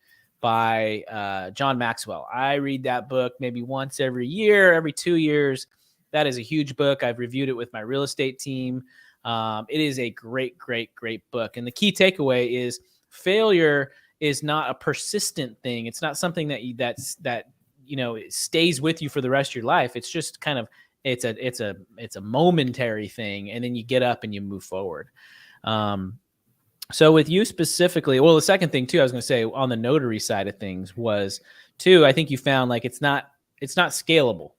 by John Maxwell. I read that book maybe once every year, every 2 years. That is a huge book. I've reviewed it with my real estate team. It is a great, great, great book. And the key takeaway is failure is not a persistent thing. It's not something that it stays with you for the rest of your life. It's just kind of it's a momentary thing, and then you get up and you move forward. So with you specifically, well, the second thing too, I was going to say on the notary side of things was too, I think you found like it's not scalable,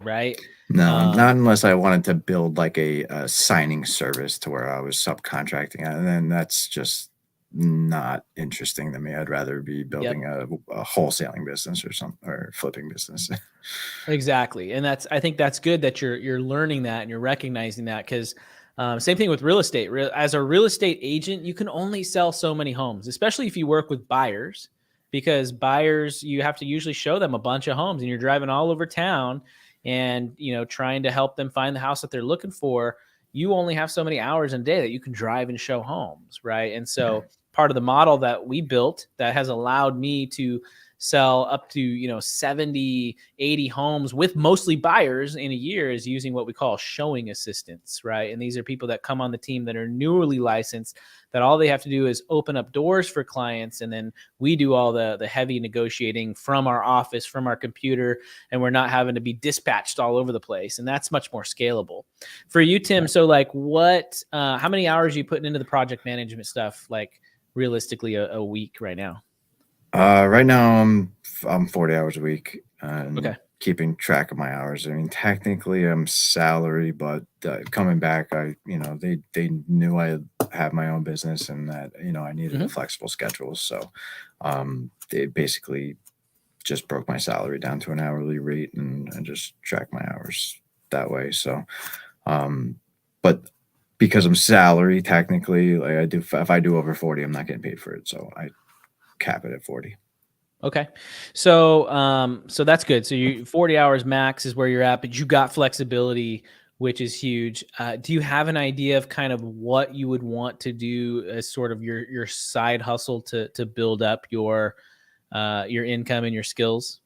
right? No, not unless I wanted to build like a signing service to where I was subcontracting, and then that's just not interesting to me. I'd rather be building a wholesaling business or flipping business. Exactly. And I think that's good that you're learning that and you're recognizing that, because same thing with real estate. As a real estate agent, you can only sell so many homes, especially if you work with buyers, because buyers, you have to usually show them a bunch of homes and you're driving all over town and, trying to help them find the house that they're looking for. You only have so many hours in a day that you can drive and show homes. Right. And so part of the model that we built that has allowed me to sell up to 70, 80 homes with mostly buyers in a year is using what we call showing assistants, right? And these are people that come on the team that are newly licensed, that all they have to do is open up doors for clients, and then we do all the heavy negotiating from our office, from our computer, and we're not having to be dispatched all over the place. And that's much more scalable for you, Tim. So like how many hours are you putting into the project management stuff, like realistically a week right now? Right now I'm 40 hours a week and Okay. keeping track of my hours. I mean, technically I'm salary, but coming back, they knew I have my own business and that, I needed a flexible schedule. So, they basically just broke my salary down to an hourly rate and just track my hours that way. So, but because I'm salary, technically, like if I do over 40, I'm not getting paid for it. So I cap it at 40. Okay. So that's good. So you 40 hours max is where you're at, but you got flexibility, which is huge. Do you have an idea of kind of what you would want to do as sort of your side hustle to build up your income and your skills?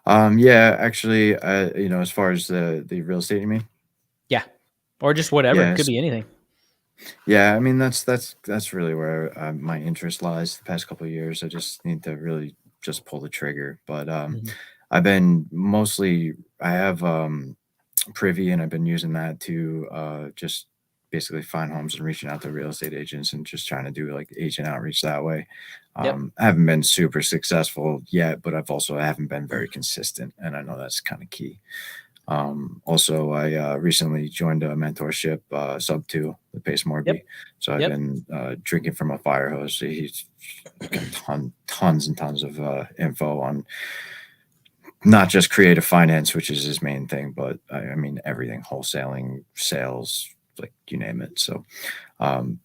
Yeah, actually, as far as the real estate, you mean? Yeah. Or just whatever. It could Yes. be anything. Yeah, I mean that's really where my interest lies. The past couple of years, I just need to really just pull the trigger. But Mhm. I have Privy, and I've been using that to just basically find homes and reaching out to real estate agents and just trying to do like agent outreach that way. Yep. I haven't been super successful yet, but I haven't been very consistent, and I know that's kind of key. Also, I recently joined a mentorship, sub two with Pace Yep. Morby. So I've Yep. been drinking from a fire hose. So he's got tons and tons of info on not just creative finance, which is his main thing, but I mean everything: wholesaling, sales, like you name it. So,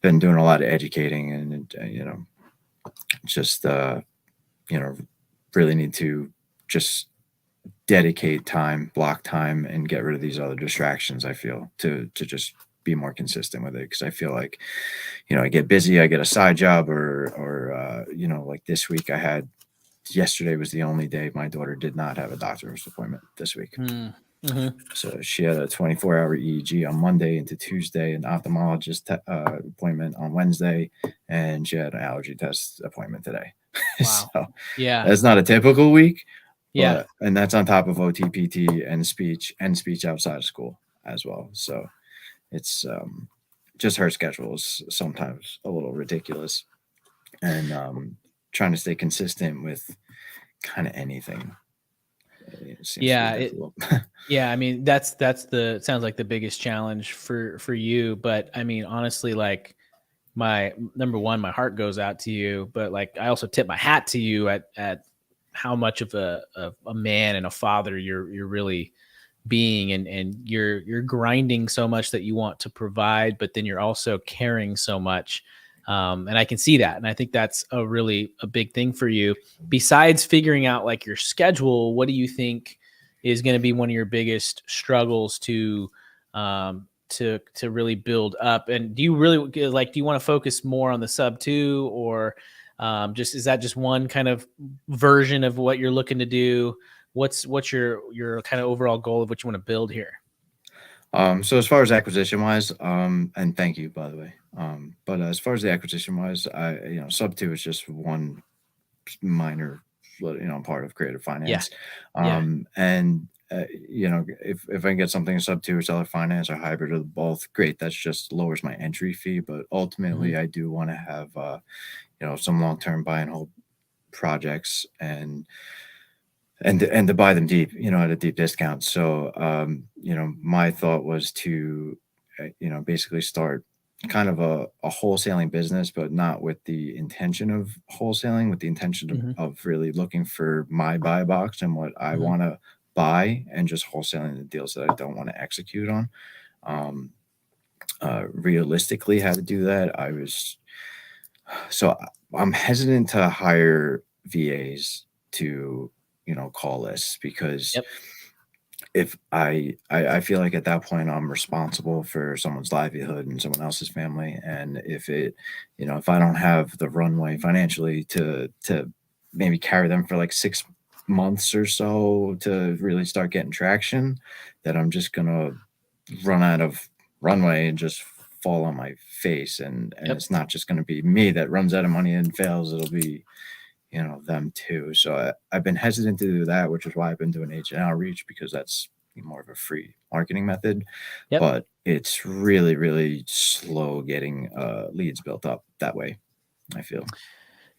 been doing a lot of educating, and just really need to just dedicate time, block time, and get rid of these other distractions. I feel to just be more consistent with it, because I feel like I get busy, I get a side job, or like this week yesterday was the only day my daughter did not have a doctor's appointment this week. Mm-hmm. So she had a 24-hour EEG on Monday into Tuesday, an ophthalmologist appointment on Wednesday, and she had an allergy test appointment today. Wow. So Yeah. that's not a typical week. Yeah. And that's on top of OTPT and speech outside of school as well. So it's just her schedule is sometimes a little ridiculous, and trying to stay consistent with kind of anything. It seems Yeah. to be difficult. Yeah, I mean sounds like the biggest challenge for you. But I mean, honestly, like my number one, my heart goes out to you. But like I also tip my hat to you at how much of a man and a father you're really being, and you're grinding so much that you want to provide, but then you're also caring so much. And I can see that. And I think that's a big thing for you. Besides figuring out like your schedule, what do you think is going to be one of your biggest struggles to really build up? And do you really like, do you want to focus more on the sub two, or just, is that just one kind of version of what you're looking to do? What's your kind of overall goal of what you want to build here? So as far as acquisition wise, and thank you by the way. But as far as the acquisition wise, sub two is just one minor, part of creative Yeah. finance. Yeah. And if I can get something in sub two or seller finance or hybrid of both, great. That's just lowers my entry fee. But ultimately, Mhm. I do want to have some long term buy and hold projects and to buy them deep, at a deep discount. So, my thought was to, basically start kind of a wholesaling business, but not with the intention of wholesaling, with the intention Mhm. of really looking for my buy box and what I Mhm. want to buy, and just wholesaling the deals that I don't want to execute on. Um, Realistically, how to do that, I'm hesitant to hire VAs to, call lists, because Yep. if I feel like at that point I'm responsible for someone's livelihood and someone else's family, and if I don't have the runway financially to maybe carry them for like 6 months or so to really start getting traction, that I'm just gonna run out of runway and just fall on my face, and Yep. it's not just going to be me that runs out of money and fails, it'll be them too. So I've been hesitant to do that, which is why I've been doing agent outreach, because that's more of a free marketing method, Yep. but it's really, really slow getting leads built up that way, I feel.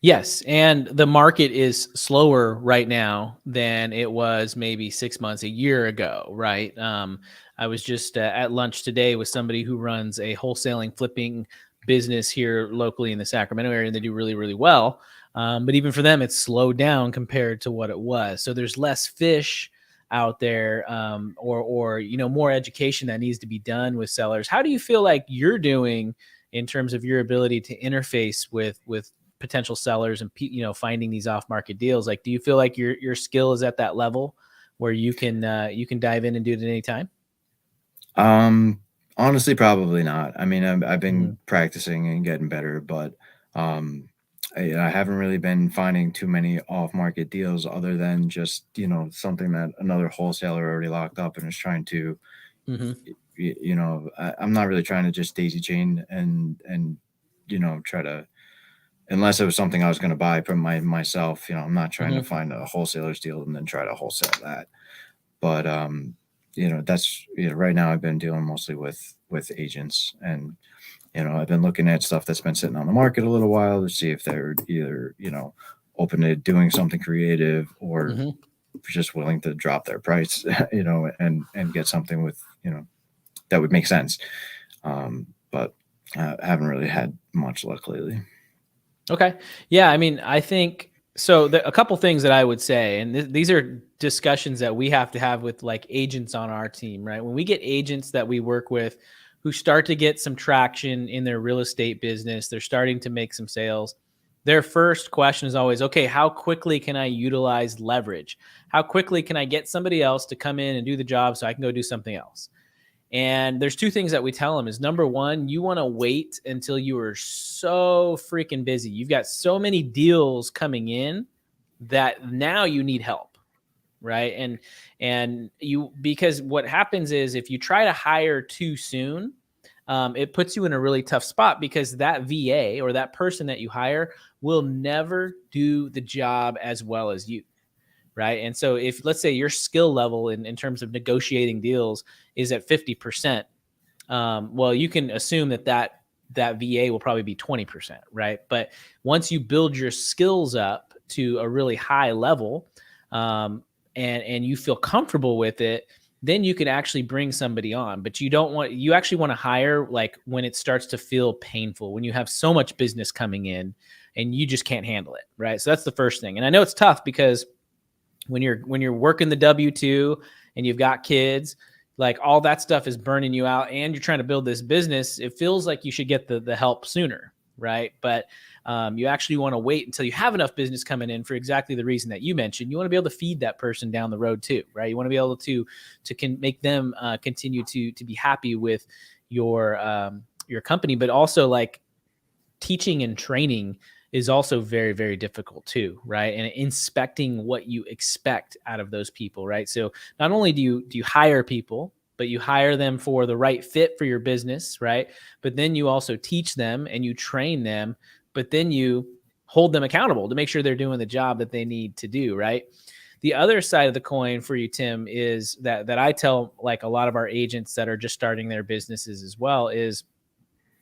Yes, and the market is slower right now than it was maybe 6 months, a year ago, right? I was just at lunch today with somebody who runs a wholesaling flipping business here locally in the Sacramento area, and they do really, really well. But even for them, it's slowed down compared to what it was. So there's less fish out there, or more education that needs to be done with sellers. How do you feel like you're doing in terms of your ability to interface with potential sellers and finding these off market deals? Like, do you feel like your skill is at that level where you can dive in and do it at any time? Um, Honestly, probably not. I mean, I've Mhm. been practicing and getting better, but um, I haven't really been finding too many off-market deals, other than just something that another wholesaler already locked up and is trying to, Mhm. I'm not really trying to just daisy chain and try to, unless it was something I was going to buy from myself. I'm not trying to Mhm. find a wholesaler's deal and then try to wholesale that. But that's right now I've been dealing mostly with agents, and I've been looking at stuff that's been sitting on the market a little while to see if they're either open to doing something creative, or Mhm. just willing to drop their price, and get something with that would make sense. But I haven't really had much luck lately. Okay. Yeah. I mean, I think so. A couple things that I would say, and these are discussions that we have to have with like agents on our team, right? When we get agents that we work with who start to get some traction in their real estate business, they're starting to make some sales. Their first question is always, okay, how quickly can I utilize leverage? How quickly can I get somebody else to come in and do the job so I can go do something else? And there's two things that we tell them is number one, you want to wait until you are so freaking busy. You've got so many deals coming in that now you need help, right? And you, because what happens is if you try to hire too soon, it puts you in a really tough spot, because that VA or that person that you hire will never do the job as well as you, right? And so if, let's say, your skill level in terms of negotiating deals is at 50%, well, you can assume that VA will probably be 20%, right? But once you build your skills up to a really high level, and you feel comfortable with it, then you can actually bring somebody on. But you actually want to hire like when it starts to feel painful, when you have so much business coming in and you just can't handle it, right? So that's the first thing. And I know it's tough because when you're working the W-2 and you've got kids, like all that stuff is burning you out and you're trying to build this business, it feels like you should get the help sooner, right? But you actually want to wait until you have enough business coming in for exactly the reason that you mentioned. You want to be able to feed that person down the road too, right? You want to be able to make them continue to be happy with your company, but also like teaching and training is also very, very difficult too, right? And inspecting what you expect out of those people, right? So not only do you hire people, but you hire them for the right fit for your business, right? But then you also teach them and you train them, but then you hold them accountable to make sure they're doing the job that they need to do, right? The other side of the coin for you, Tim, is that I tell like a lot of our agents that are just starting their businesses as well is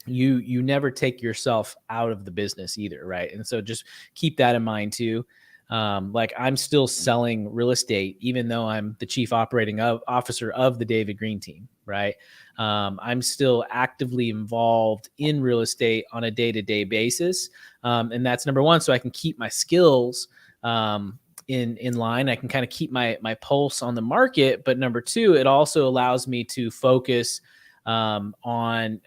you never take yourself out of the business either, right? And so just keep that in mind too. Like I'm still selling real estate even though I'm the chief operating officer of the David Greene team, right? I'm still actively involved in real estate on a day-to-day basis, and that's number one, so I can keep my skills in line. I can kind of keep my pulse on the market, but number two, it also allows me to focus on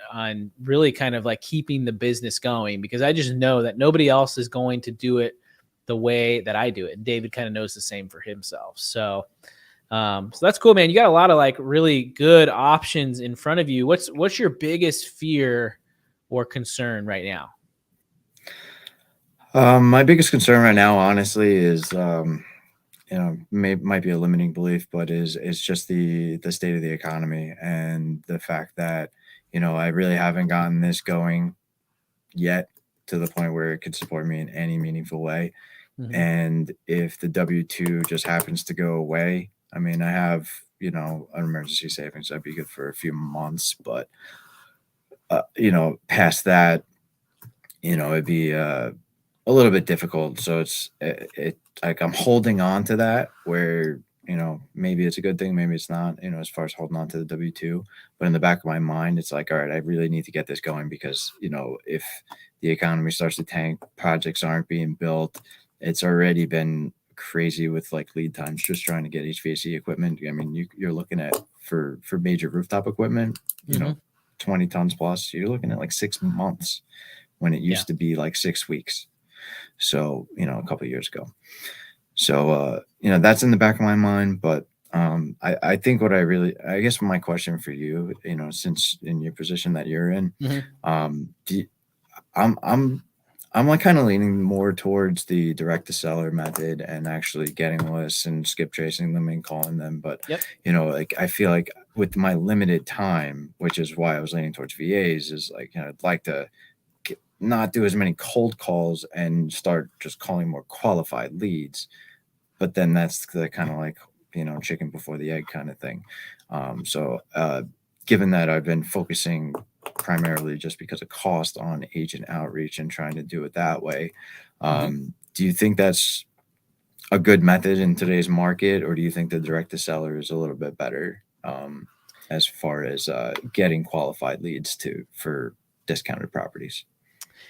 really kind of like keeping the business going, because I just know that nobody else is going to do it the way that I do it. And David kind of knows the same for himself. So that's cool, man. You got a lot of like really good options in front of you. What's your biggest fear or concern right now? My biggest concern right now, honestly, is might be a limiting belief, but is just the state of the economy and the fact that I really haven't gotten this going yet to the point where it could support me in any meaningful way. Mm-hmm. And if the W-2 just happens to go away, I mean, I have an emergency savings that'd be good for a few months, but past that, it'd be a little bit difficult. So it like I'm holding on to that where, maybe it's a good thing, maybe it's not, as far as holding on to the W-2. But in the back of my mind, it's like, all right, I really need to get this going because, if the economy starts to tank, projects aren't being built. It's already been crazy with like lead times just trying to get HVAC equipment. I mean, you're looking at for major rooftop equipment, 20 tons plus, you're looking at like 6 months when it used to be like 6 weeks. So, a couple of years ago. So, that's in the back of my mind. But I think I guess my question for you, since in your position that you're in, I'm like kind of leaning more towards the direct to seller method and actually getting lists and skip tracing them and calling them. But, like I feel like with my limited time, which is why I was leaning towards VAs, is like, I'd like to not do as many cold calls and start just calling more qualified leads. But then that's the kind of like, chicken before the egg kind of thing. So given that I've been focusing primarily just because of cost on agent outreach and trying to do it that way, do you think that's a good method in today's market, or do you think the direct to seller is a little bit better as far as getting qualified leads for discounted properties?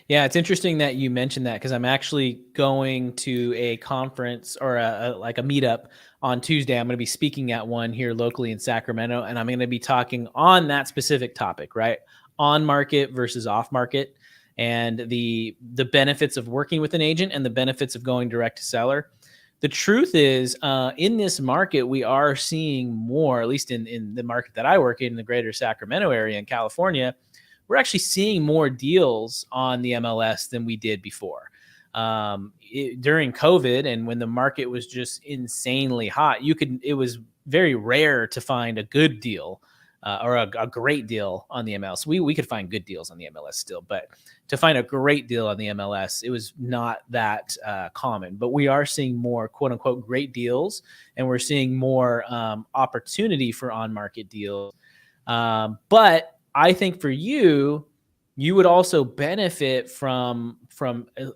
Yeah, it's interesting that you mentioned that because I'm actually going to a conference or a meetup on Tuesday. I'm going to be speaking at one here locally in Sacramento, and I'm going to be talking on that specific topic, right? On market versus off market, and the benefits of working with an agent and the benefits of going direct to seller. The truth is, in this market, we are seeing more, at least in the market that I work in the greater Sacramento area in California. We're actually seeing more deals on the MLS than we did before. During COVID and when the market was just insanely hot, it was very rare to find a good deal or a great deal on the MLS. We could find good deals on the MLS still, but to find a great deal on the MLS, it was not that common. But we are seeing more quote unquote great deals, and we're seeing more opportunity for on-market deals. But I think for you would also benefit from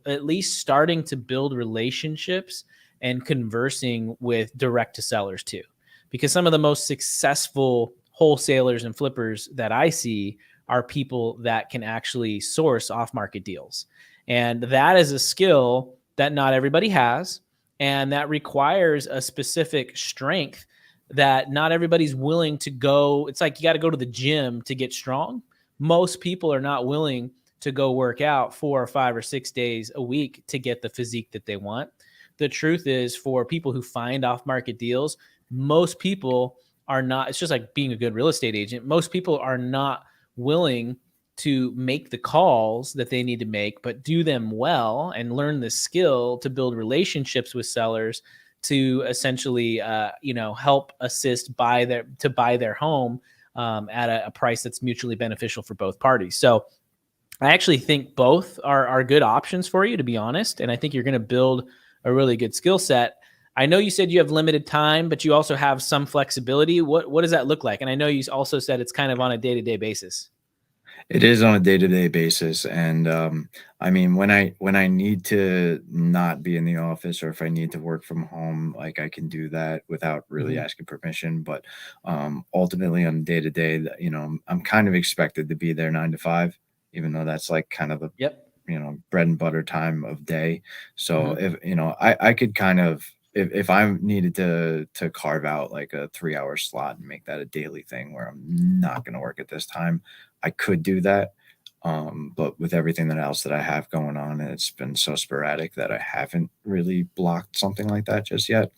at least starting to build relationships and conversing with direct to sellers too, because some of the most successful wholesalers and flippers that I see are people that can actually source off-market deals. And that is a skill that not everybody has. And that requires a specific strength that not everybody's willing to go. It's like you got to go to the gym to get strong. Most people are not willing to go work out 4 or 5 or 6 days a week to get the physique that they want. The truth is, for people who find off market deals, most people are not. It's just like being a good real estate agent. Most people are not willing to make the calls that they need to make, but do them well and learn the skill to build relationships with sellers to essentially, help assist buy their home at a price that's mutually beneficial for both parties. So I actually think both are good options for you, to be honest. And I think you're going to build a really good skill set. I know you said you have limited time, but you also have some flexibility. What does that look like? And I know you also said it's kind of on a day-to-day basis. It is on a day-to-day basis, and, I mean, when I need to not be in the office or if I need to work from home, like, I can do that without really Mhm. asking permission, but, ultimately, on day-to-day, I'm kind of expected to be there 9 to 5, even though that's, like, kind of the, Yep. bread and butter time of day. So Mhm. if I could kind of, if I needed to carve out like a 3 hour slot and make that a daily thing where I'm not going to work at this time, I could do that. But with everything that else that I have going on, it's been so sporadic that I haven't really blocked something like that just yet.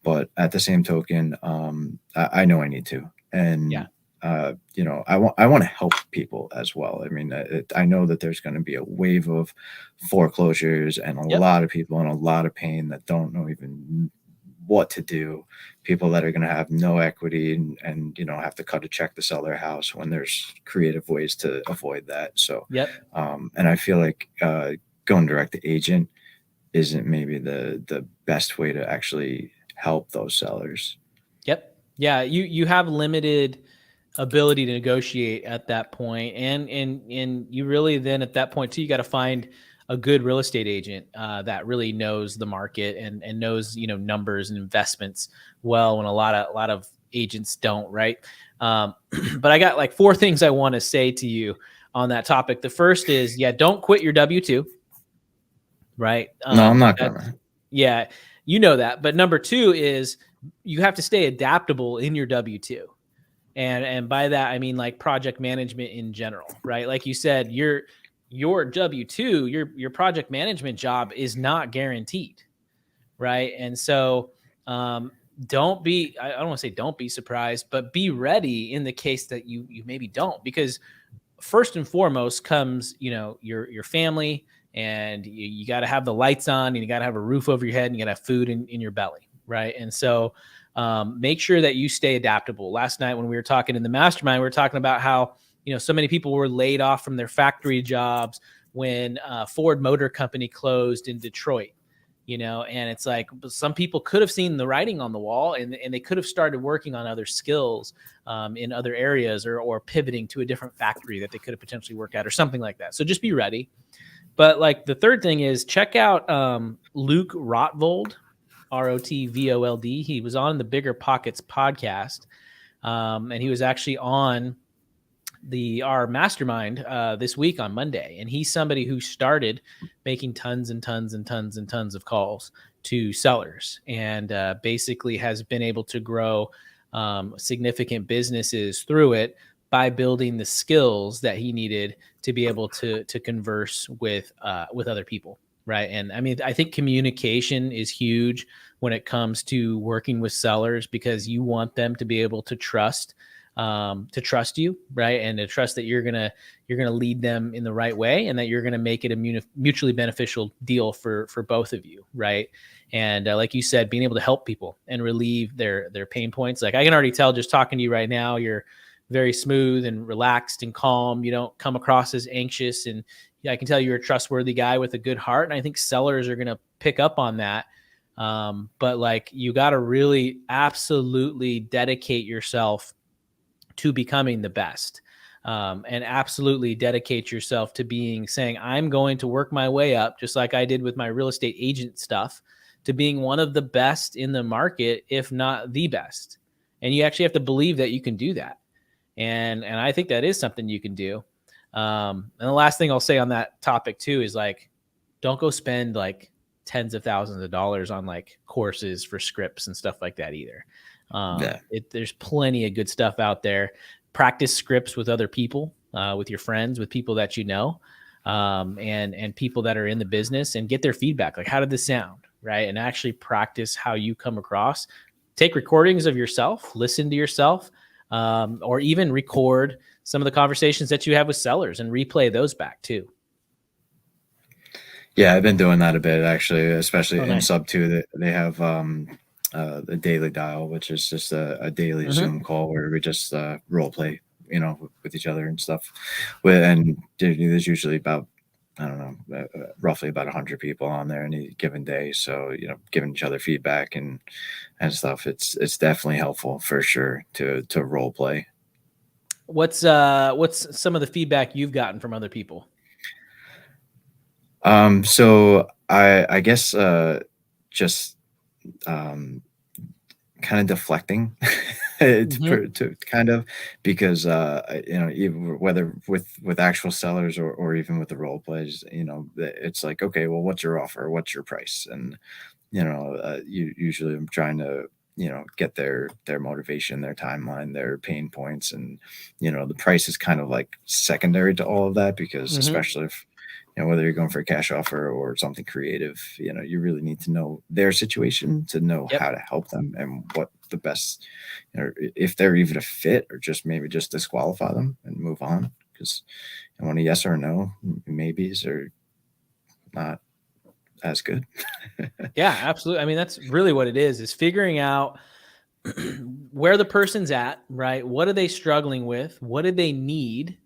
But at the same token, I know I need to, Yeah. and I want to help people as well. I mean, I know that there's going to be a wave of foreclosures and a Yep. lot of people in a lot of pain that don't know even what to do. People that are going to have no equity and have to cut a check to sell their house when there's creative ways to avoid that. So, Yep. and I feel like going direct to agent isn't maybe the best way to actually help those sellers. Yep. Yeah, you have limited ability to negotiate at that point, and you really then at that point too, you got to find a good real estate agent that really knows the market and knows numbers and investments well. When a lot of agents don't, right? Um, but I got like 4 things I want to say to you on that topic. The first is, yeah, don't quit your W-2, right? No, I'm not That's gonna. Yeah, you know that. But number two is you have to stay adaptable in your W-2. And by that I mean like project management in general, right? Like you said, your W-2, your project management job is not guaranteed, right? And so um don't be, I don't want to say don't be surprised, but be ready in the case that you maybe don't, because first and foremost comes your family, and you got to have the lights on, and you got to have a roof over your head, and you got to have food in your belly, right? And so make sure that you stay adaptable. Last night when we were talking in the mastermind, we were talking about how so many people were laid off from their factory jobs when Ford Motor Company closed in Detroit. And it's like some people could have seen the writing on the wall, and they could have started working on other skills in other areas, or pivoting to a different factory that they could have potentially worked at or something like that. So just be ready. But like the third thing is check out Luke Rotvold, Rotvold. He was on the Bigger Pockets podcast, and he was actually on our mastermind this week on Monday. And he's somebody who started making tons and tons and tons and tons of calls to sellers, and basically has been able to grow significant businesses through it by building the skills that he needed to be able to converse with other people. Right. And I mean, I think communication is huge when it comes to working with sellers, because you want them to be able to trust you, right? And to trust that you're gonna lead them in the right way, and that you're gonna make it a mutually beneficial deal for both of you, right? And like you said, being able to help people and relieve their pain points. Like I can already tell just talking to you right now, you're very smooth and relaxed and calm. You don't come across as anxious, and I can tell you're a trustworthy guy with a good heart. And I think sellers are gonna pick up on that. But like you got to really absolutely dedicate yourself to becoming the best, and absolutely dedicate yourself to saying, I'm going to work my way up, just like I did with my real estate agent stuff, to being one of the best in the market, if not the best. And you actually have to believe that you can do that. And I think that is something you can do. And the last thing I'll say on that topic too is like, don't go spend like tens of thousands of dollars on like courses for scripts and stuff like that either. There's plenty of good stuff out there. Practice scripts with other people, with your friends, with people that you know, and people that are in the business, and get their feedback. Like, how did this sound? Right. And actually practice how you come across. Take recordings of yourself, listen to yourself, or even record some of the conversations that you have with sellers and replay those back too. Yeah, I've been doing that a bit actually, especially in nice. Sub 2. That they have the daily dial, which is just a daily Zoom call where we just role play, with each other and stuff. And there's usually about, I don't know, roughly about 100 people on there any given day. So, giving each other feedback and stuff. It's definitely helpful for sure to role play. What's some of the feedback you've gotten from other people? So I guess just kind of deflecting to kind of, because even whether with actual sellers or even with the role plays, it's like, okay, well, what's your offer, what's your price? And usually I'm trying to get their motivation, their timeline, their pain points, and the price is kind of like secondary to all of that, because especially if whether you're going for a cash offer or something creative, you really need to know their situation to know how to help them and what the best, if they're even a fit, or just maybe just disqualify them and move on. Because when a yes or no, maybes are not as good. Yeah, absolutely. I mean, that's really what it is figuring out where the person's at, right? What are they struggling with? What do they need?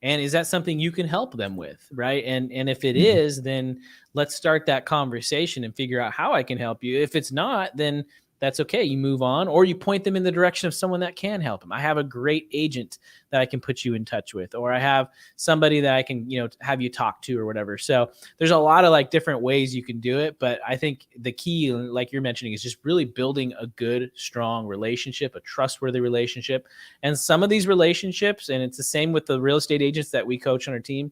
And is that something you can help them with, right? And if it is, then let's start that conversation and figure out how I can help you. If it's not, then that's okay. You move on, or you point them in the direction of someone that can help them. I have a great agent that I can put you in touch with, or I have somebody that I can, have you talk to or whatever. So there's a lot of like different ways you can do it. But I think the key, like you're mentioning, is just really building a good, strong relationship, a trustworthy relationship. And some of these relationships, and it's the same with the real estate agents that we coach on our team,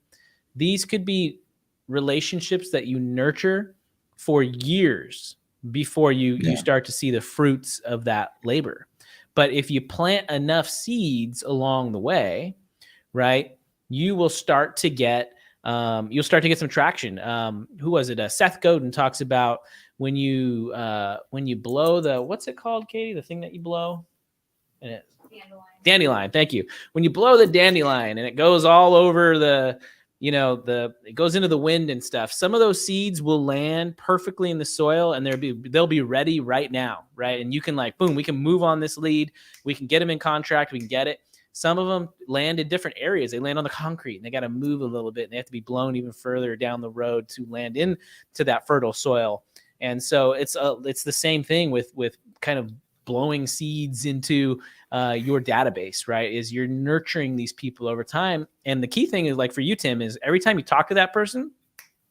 these could be relationships that you nurture for years before you start to see the fruits of that labor. But if you plant enough seeds along the way, right, you will start to get some traction. Who was it? Seth Godin talks about when you blow the, what's it called, Katie? The thing that you blow? Dandelion. Thank you. When you blow the dandelion and it goes all over it goes into the wind and stuff, some of those seeds will land perfectly in the soil, and they'll be ready right now, right? And you can boom, we can move on this lead. We can get them in contract. We can get it. Some of them land in different areas. They land on the concrete, and they got to move a little bit, and they have to be blown even further down the road to land into that fertile soil. And so it's the same thing with kind of blowing seeds into your database, right? Is you're nurturing these people over time. And the key thing is, like for you, Tim, is every time you talk to that person,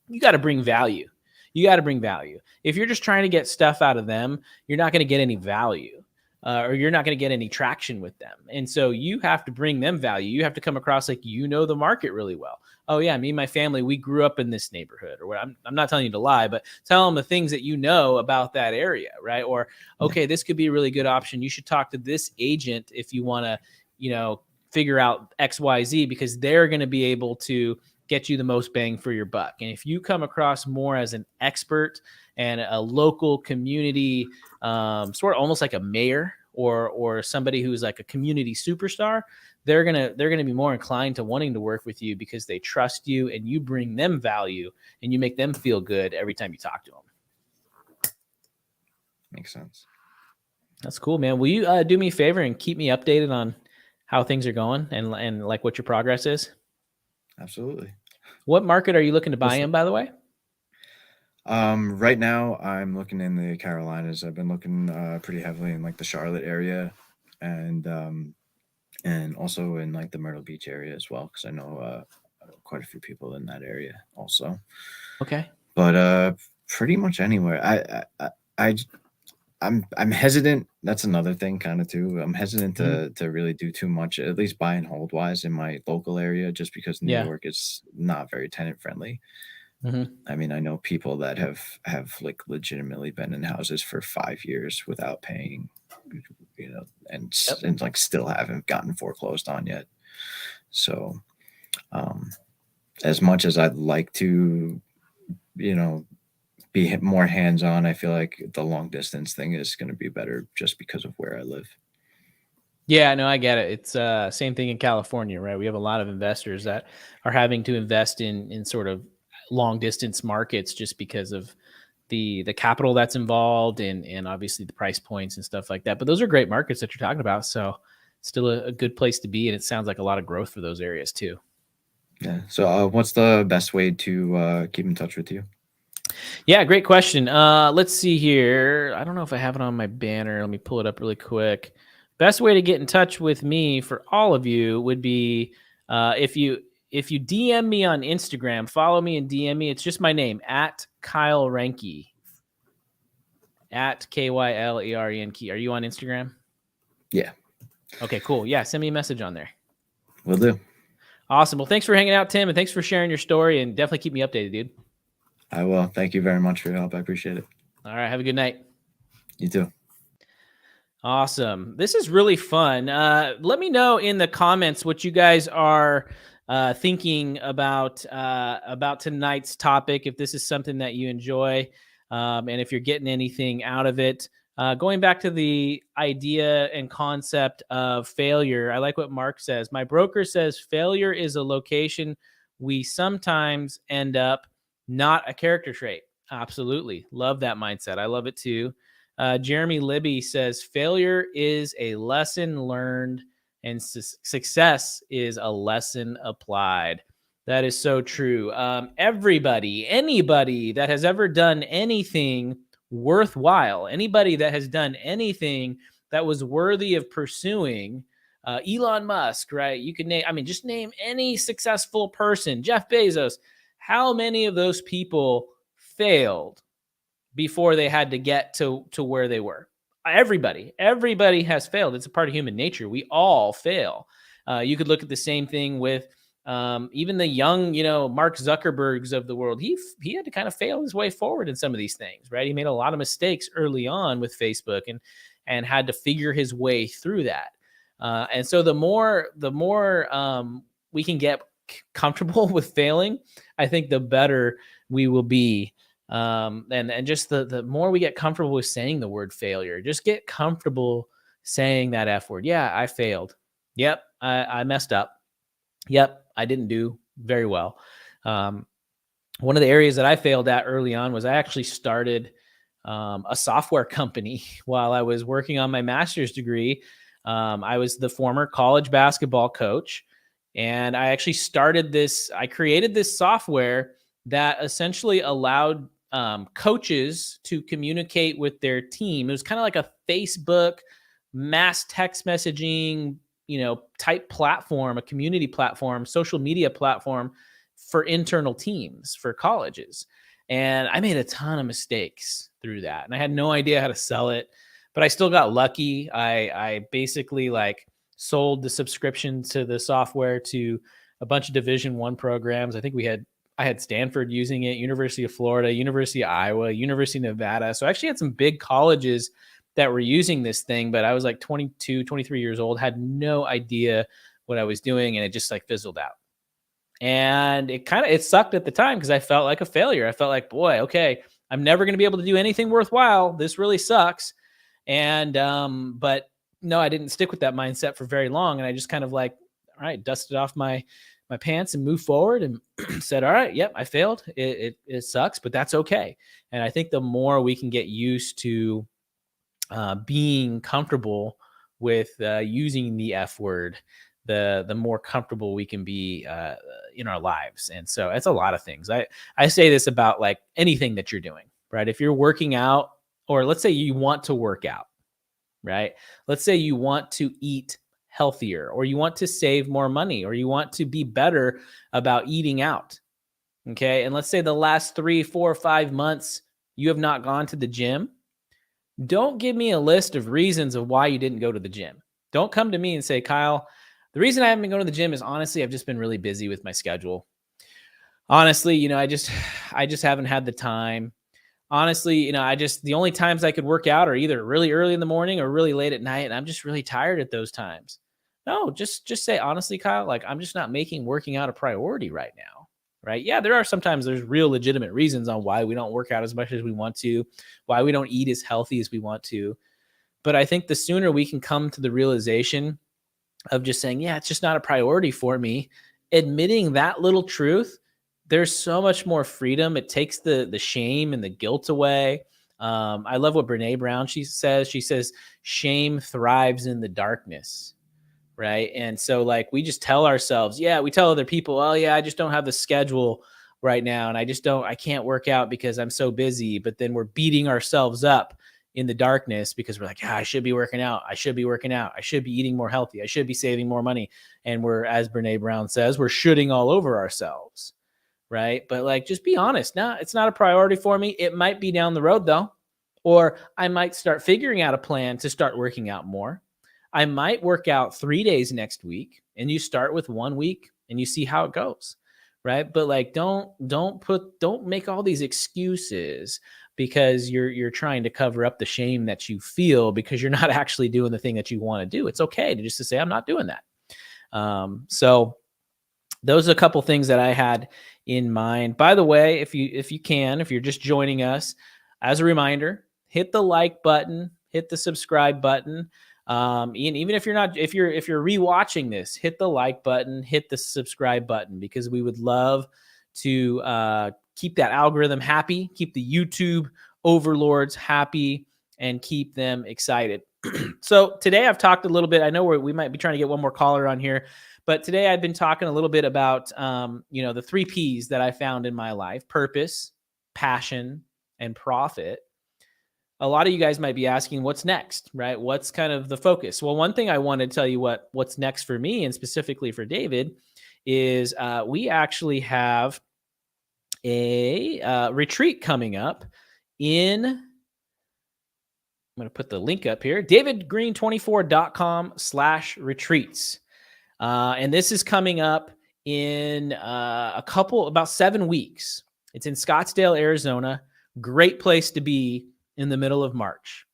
you got to bring value. If you're just trying to get stuff out of them, you're not going to get any value. Or you're not going to get any traction with them. And so you have to bring them value. You have to come across like the market really well. Oh yeah, me and my family, we grew up in this neighborhood. Or I'm not telling you to lie, but tell them the things that you know about that area, right? Or okay, this could be a really good option. You should talk to this agent if you want to, figure out XYZ, because they're going to be able to get you the most bang for your buck. And if you come across more as an expert and a local community, sort of almost like a mayor or somebody who's like a community superstar, they're gonna be more inclined to wanting to work with you because they trust you and you bring them value and you make them feel good every time you talk to them. Makes sense. That's cool, man. Will you do me a favor and keep me updated on how things are going and like what your progress is? Absolutely. What market are you looking to buy in, by the way? Right now I'm looking in the Carolinas. I've been looking pretty heavily in like the Charlotte area, and also in like the Myrtle Beach area as well, because I know quite a few people in that area also. Okay. But pretty much anywhere. I'm hesitant. That's another thing kind of too. I'm hesitant to really do too much, at least buy and hold wise, in my local area, just because New York is not very tenant friendly. I mean, I know people that have like legitimately been in houses for 5 years without paying, Yep. and like still haven't gotten foreclosed on yet. So, um, as much as I'd like to, be more hands on, I feel like the long distance thing is going to be better just because of where I live. Yeah, no, I get it. It's same thing in California, right? We have a lot of investors that are having to invest in sort of long distance markets just because of the capital that's involved and obviously the price points and stuff like that. But those are great markets that you're talking about. So still a good place to be, and it sounds like a lot of growth for those areas too. Yeah. So, what's the best way to keep in touch with you? Yeah, great question. Let's see here. I don't know if I have it on my banner. Let me pull it up really quick. Best way to get in touch with me for all of you would be if you DM me on Instagram, follow me and DM me. It's just my name at Kyle Renke at KYLERENKE. Are you on Instagram? Yeah, Okay, cool. Yeah, send me a message on there. will do. Awesome. Well, thanks for hanging out, Tim, and thanks for sharing your story. And definitely keep me updated, dude. I will. Thank you very much for your help. I appreciate it. All right, have a good night. You too. Awesome. This is really fun. Let me know in the comments what you guys are thinking about tonight's topic. If this is something that you enjoy, and if you're getting anything out of it. Going back to the idea and concept of failure, I like what Mark says. My broker says failure is a location we sometimes end up, not a character trait. Absolutely. Love that mindset. I love it too. Jeremy Libby says failure is a lesson learned and success is a lesson applied. That is so true. Anybody that has ever done anything worthwhile, anybody that has done anything that was worthy of pursuing, Elon Musk, right? You can name, just name any successful person, Jeff Bezos. How many of those people failed before they had to get to where they were? Everybody has failed. It's a part of human nature. We all fail. You could look at the same thing with even the young, Mark Zuckerbergs of the world. He had to kind of fail his way forward in some of these things, right? He made a lot of mistakes early on with Facebook and had to figure his way through that. And so the more we can get comfortable with failing, I think the better we will be. And just the more we get comfortable with saying the word failure, just get comfortable saying that F word. Yeah, I failed. Yep, I messed up. Yep, I didn't do very well. One of the areas that I failed at early on was I actually started a software company while I was working on my master's degree. I was the former college basketball coach, and I actually I created this software that essentially allowed coaches to communicate with their team. It was kind of like a Facebook mass text messaging, type platform, a community platform, social media platform for internal teams for colleges. And I made a ton of mistakes through that. And I had no idea how to sell it, but I still got lucky. I basically sold the subscription to the software to a bunch of Division I programs. I think I had Stanford using it, University of Florida, University of Iowa, University of Nevada. So I actually had some big colleges that were using this thing, but I was 22, 23 years old, had no idea what I was doing, and it just fizzled out. And it sucked at the time because I felt like a failure. I felt like, boy, okay, I'm never going to be able to do anything worthwhile. This really sucks. And, but no, I didn't stick with that mindset for very long. And I just kind of all right, dusted off my pants and moved forward and said, all right, yep, I failed. It sucks, but that's okay. And I think the more we can get used to being comfortable with using the F word, the more comfortable we can be in our lives. And so it's a lot of things. I say this about anything that you're doing, right? If you're working out, or let's say you want to work out, right? Let's say you want to eat healthier, or you want to save more money, or you want to be better about eating out. Okay. And let's say the last 3, 4, 5 months, you have not gone to the gym. Don't give me a list of reasons of why you didn't go to the gym. Don't come to me and say, Kyle, the reason I haven't been going to the gym is honestly, I've just been really busy with my schedule. Honestly, I just haven't had the time. Honestly, the only times I could work out are either really early in the morning or really late at night, and I'm just really tired at those times. No, just say honestly, Kyle, like I'm just not making working out a priority right now. Right? Yeah, there's real legitimate reasons on why we don't work out as much as we want to, why we don't eat as healthy as we want to. But I think the sooner we can come to the realization of just saying, yeah, it's just not a priority for me, admitting that little truth, there's so much more freedom. It takes the shame and the guilt away. I love what Brene Brown she says. She says shame thrives in the darkness, right? And so like we just tell ourselves, yeah, we tell other people, oh yeah, I just don't have the schedule right now, and I can't work out because I'm so busy. But then we're beating ourselves up in the darkness because we're like, yeah, I should be working out. I should be working out. I should be eating more healthy. I should be saving more money. And we're, as Brene Brown says, we're shooting all over ourselves, right? But like, just be honest. No, it's not a priority for me. It might be down the road though, or I might start figuring out a plan to start working out more. I might work out 3 days next week, and you start with 1 week and you see how it goes, right? But like, don't make all these excuses because you're trying to cover up the shame that you feel because you're not actually doing the thing that you want to do. It's okay to say I'm not doing that. So those are a couple things that I had in mind. By the way, if you're just joining us, as a reminder, hit the like button, hit the subscribe button. And even if you're rewatching this, hit the like button, hit the subscribe button, because we would love to keep that algorithm happy, keep the YouTube overlords happy, and keep them excited. So today I've talked a little bit. I know we might be trying to get one more caller on here, but today I've been talking a little bit about the 3 P's that I found in my life: purpose, passion, and profit. A lot of you guys might be asking, what's next, right? What's kind of the focus? Well, one thing I want to tell you what's next for me, and specifically for David, is we actually have a retreat coming up in, I'm going to put the link up here, davidgreene24.com/retreats. And this is coming up in about 7 weeks. It's in Scottsdale, Arizona. Great place to be in the middle of March.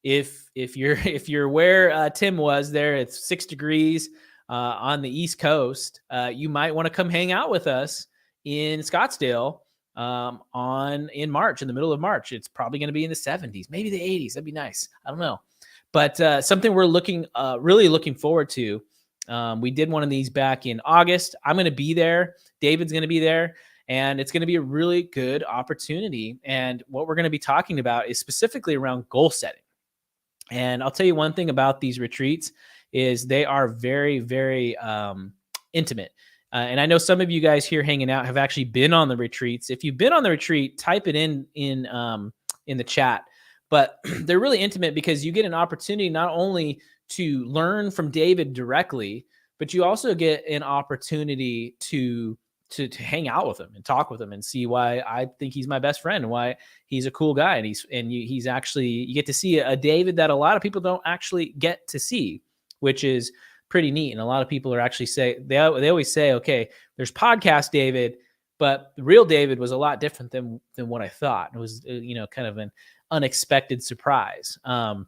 If you're where Tim was there, it's 6 degrees on the East Coast. You might want to come hang out with us in Scottsdale in March, in the middle of March. It's probably going to be in the 70s, maybe the 80s. That'd be nice. I don't know, but something we're really looking forward to. We did one of these back in August. I'm going to be there. David's going to be there. And it's going to be a really good opportunity. And what we're going to be talking about is specifically around goal setting. And I'll tell you one thing about these retreats is they are very, very intimate. And I know some of you guys here hanging out have actually been on the retreats. If you've been on the retreat, type it in the chat. But they're really intimate because you get an opportunity not only to learn from David directly, but you also get an opportunity to hang out with him and talk with him and see why I think he's my best friend and why he's a cool guy. And he's actually, you get to see a David that a lot of people don't actually get to see, which is pretty neat. And a lot of people are actually they always say, okay, there's podcast David, but the real David was a lot different than what I thought. It was, kind of an unexpected surprise. So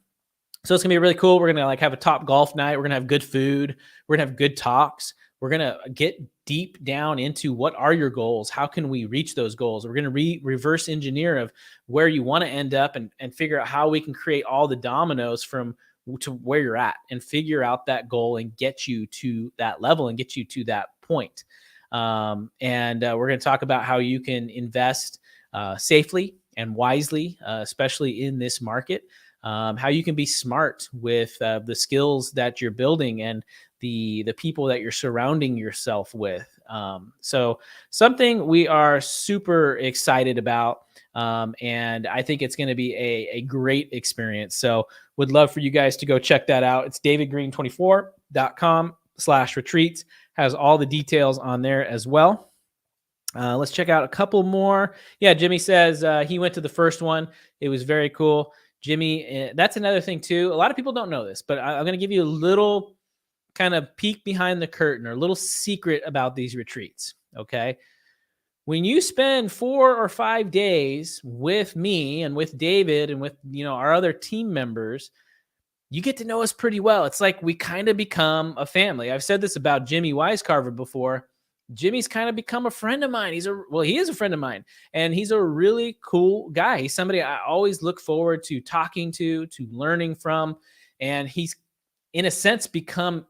it's gonna be really cool. We're gonna have a top golf night. We're gonna have good food. We're gonna have good talks. We're gonna get deep down into what are your goals? How can we reach those goals? We're gonna reverse engineer of where you want to end up and figure out how we can create all the dominoes from to where you're at and figure out that goal and get you to that level and get you to that point. And we're gonna talk about how you can invest safely and wisely, especially in this market. How you can be smart with the skills that you're building and the people that you're surrounding yourself with. So something we are super excited about. And I think it's going to be a great experience. So would love for you guys to go check that out. It's davidgreene24.com/retreats. Has all the details on there as well. Let's check out a couple more. Yeah, Jimmy says he went to the first one. It was very cool. Jimmy, that's another thing too. A lot of people don't know this, but I'm going to give you a little kind of peek behind the curtain or a little secret about these retreats. Okay. when you spend 4 or 5 days with me and with David and with, our other team members, you get to know us pretty well. It's like we kind of become a family. I've said this about Jimmy Wisecarver before. Jimmy's kind of become a friend of mine. He is a friend of mine, and he's a really cool guy. He's somebody I always look forward to talking to learning from, and he's in a sense become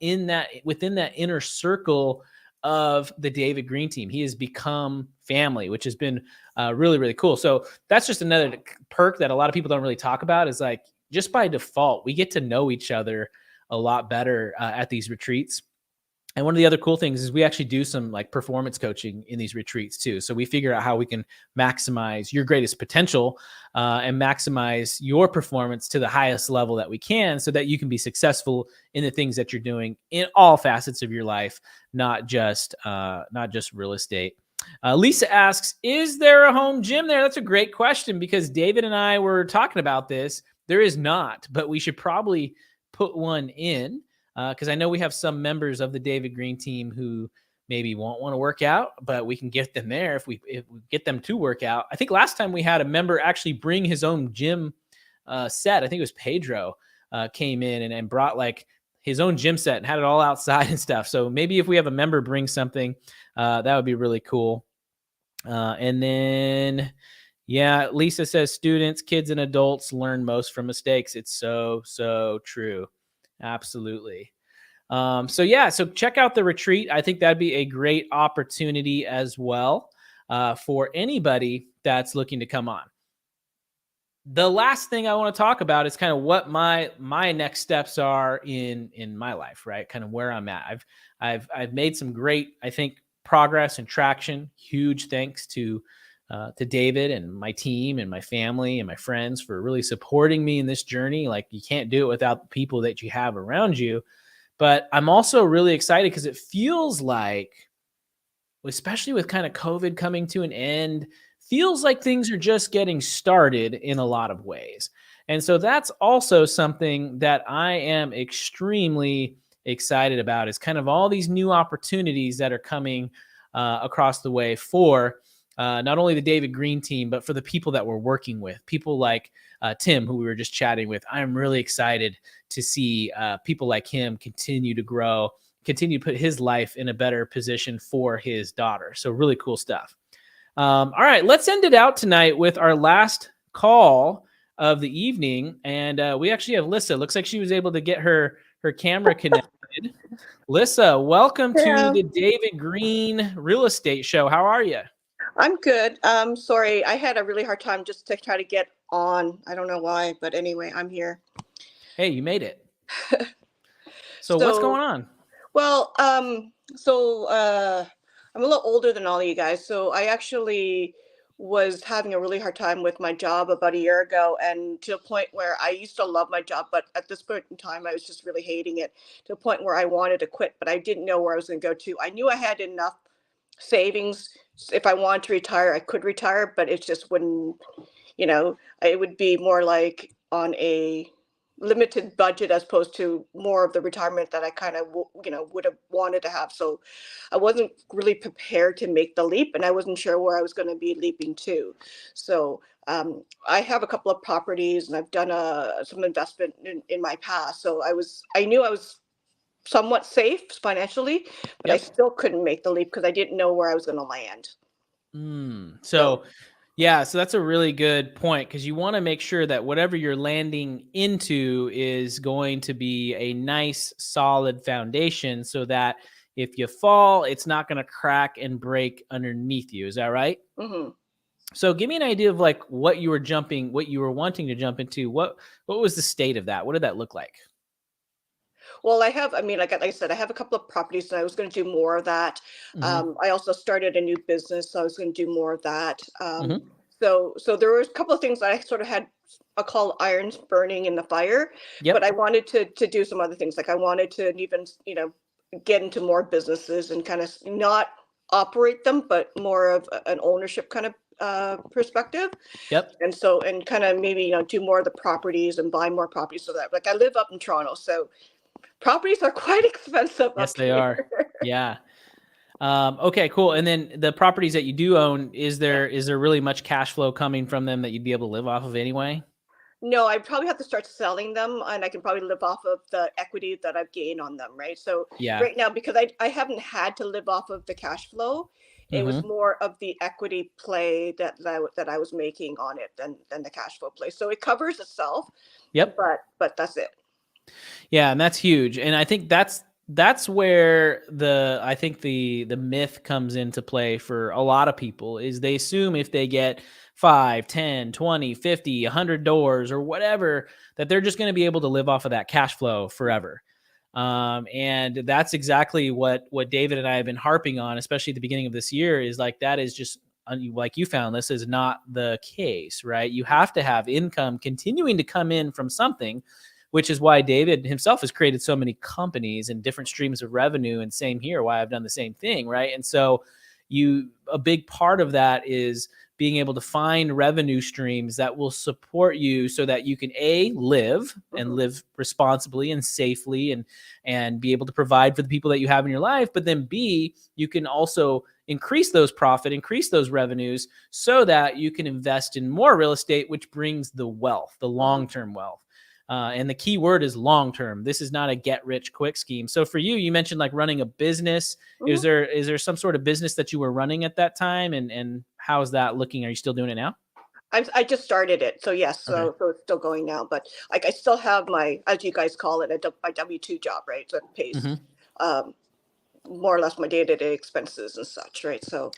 within that inner circle of the David Greene team. He has become family, which has been really, really cool. So that's just another perk that a lot of people don't really talk about, is like, just by default, we get to know each other a lot better at these retreats. And one of the other cool things is we actually do some like performance coaching in these retreats too. So we figure out how we can maximize your greatest potential and maximize your performance to the highest level that we can, so that you can be successful in the things that you're doing in all facets of your life, not just real estate. Lissa asks, is there a home gym there? That's a great question, because David and I were talking about this. There is not, but we should probably put one in, because I know we have some members of the David Greene team who maybe won't want to work out, but we can get them there if we get them to work out. I think last time we had a member actually bring his own gym set. I think it was Pedro came in and brought like his own gym set and had it all outside and stuff. So maybe if we have a member bring something, that would be really cool. And then, yeah, Lissa says students, kids, and adults learn most from mistakes. It's so true. Absolutely. So check out the retreat. I think that'd be a great opportunity as well for anybody that's looking to come on. The last thing I want to talk about is kind of what my next steps are in my life, right? Kind of where I'm at. I've made some great, I think, progress and traction. Huge thanks to David and my team and my family and my friends for really supporting me in this journey. Like, you can't do it without the people that you have around you. But I'm also really excited because it feels like, especially with kind of COVID coming to an end, feels like things are just getting started in a lot of ways. And so that's also something that I am extremely excited about, is kind of all these new opportunities that are coming across the way for not only the David Greene team, but for the people that we're working with, people like Tim, who we were just chatting with. I'm really excited to see people like him continue to grow, continue to put his life in a better position for his daughter. So really cool stuff. All right, let's end it out tonight with our last call of the evening. And we actually have Lissa. Looks like she was able to get her camera connected. Lissa, welcome to the David Greene Real Estate Show. How are you? I'm good. Sorry, I had a really hard time just to try to get on. I don't know why, but anyway, I'm here. Hey, you made it. So what's going on? Well, I'm a little older than all of you guys, so I actually was having a really hard time with my job about a year ago, and to a point where I used to love my job, but at this point in time, I was just really hating it, to a point where I wanted to quit, but I didn't know where I was going to go to. I knew I had enough savings. If I wanted to retire, I could retire, but it just wouldn't, it would be more like on a limited budget as opposed to more of the retirement that I kind of, would have wanted to have. So I wasn't really prepared to make the leap, and I wasn't sure where I was going to be leaping to. So I have a couple of properties, and I've done some investment in my past. So I knew I was somewhat safe financially, but I still couldn't make the leap because I didn't know where I was going to land. So that's a really good point, because you want to make sure that whatever you're landing into is going to be a nice, solid foundation, so that if you fall, it's not going to crack and break underneath you. Is that right? Mm-hmm. So give me an idea of like what you were wanting to jump into. What was the state of that? What did that look like? Well, like I said, I have a couple of properties, and I was going to do more of that. Mm-hmm. I also started a new business, so I was going to do more of that. Mm-hmm. So there were a couple of things that I sort of had, I'll call irons burning in the fire, but I wanted to do some other things. Like I wanted to even, get into more businesses and kind of not operate them, but more of an ownership kind of perspective. And kind of maybe, do more of the properties and buy more properties, so that, like, I live up in Toronto, so properties are quite expensive. Yes, they are. Yeah. Okay, cool. And then the properties that you do own, is there really much cash flow coming from them that you'd be able to live off of anyway? No, I probably have to start selling them, and I can probably live off of the equity that I've gained on them, right? So Yeah. right now, because I haven't had to live off of the cash flow, it was Mm-hmm. more of the equity play that I was making on it than the cash flow play. So it covers itself, Yep. but that's it. Yeah, and that's huge. And I think that's where the myth comes into play for a lot of people is they assume if they get 5, 10, 20, 50, 100 doors or whatever, that they're just going to be able to live off of that cash flow forever. And that's exactly what David and I have been harping on, especially at the beginning of this year, is like that is just like you found this is not the case, right? You have to have income continuing to come in from something, which is why David himself has created so many companies and different streams of revenue. And same here, why I've done the same thing, right? And so a big part of that is being able to find revenue streams that will support you so that you can live and live responsibly and safely and be able to provide for the people that you have in your life, but then B, you can also increase those revenues so that you can invest in more real estate, which brings the wealth, the long-term wealth. And the key word is long-term. This is not a get-rich-quick scheme. So for you, you mentioned like running a business. Is there some sort of business that you were running at that time, and how's that looking? Are you still doing it now? I just started it, so yes, Okay. so it's still going now. But like I still have my, as you guys call it, my W-2 job, right? So it pays more or less my day-to-day expenses and such, right? So,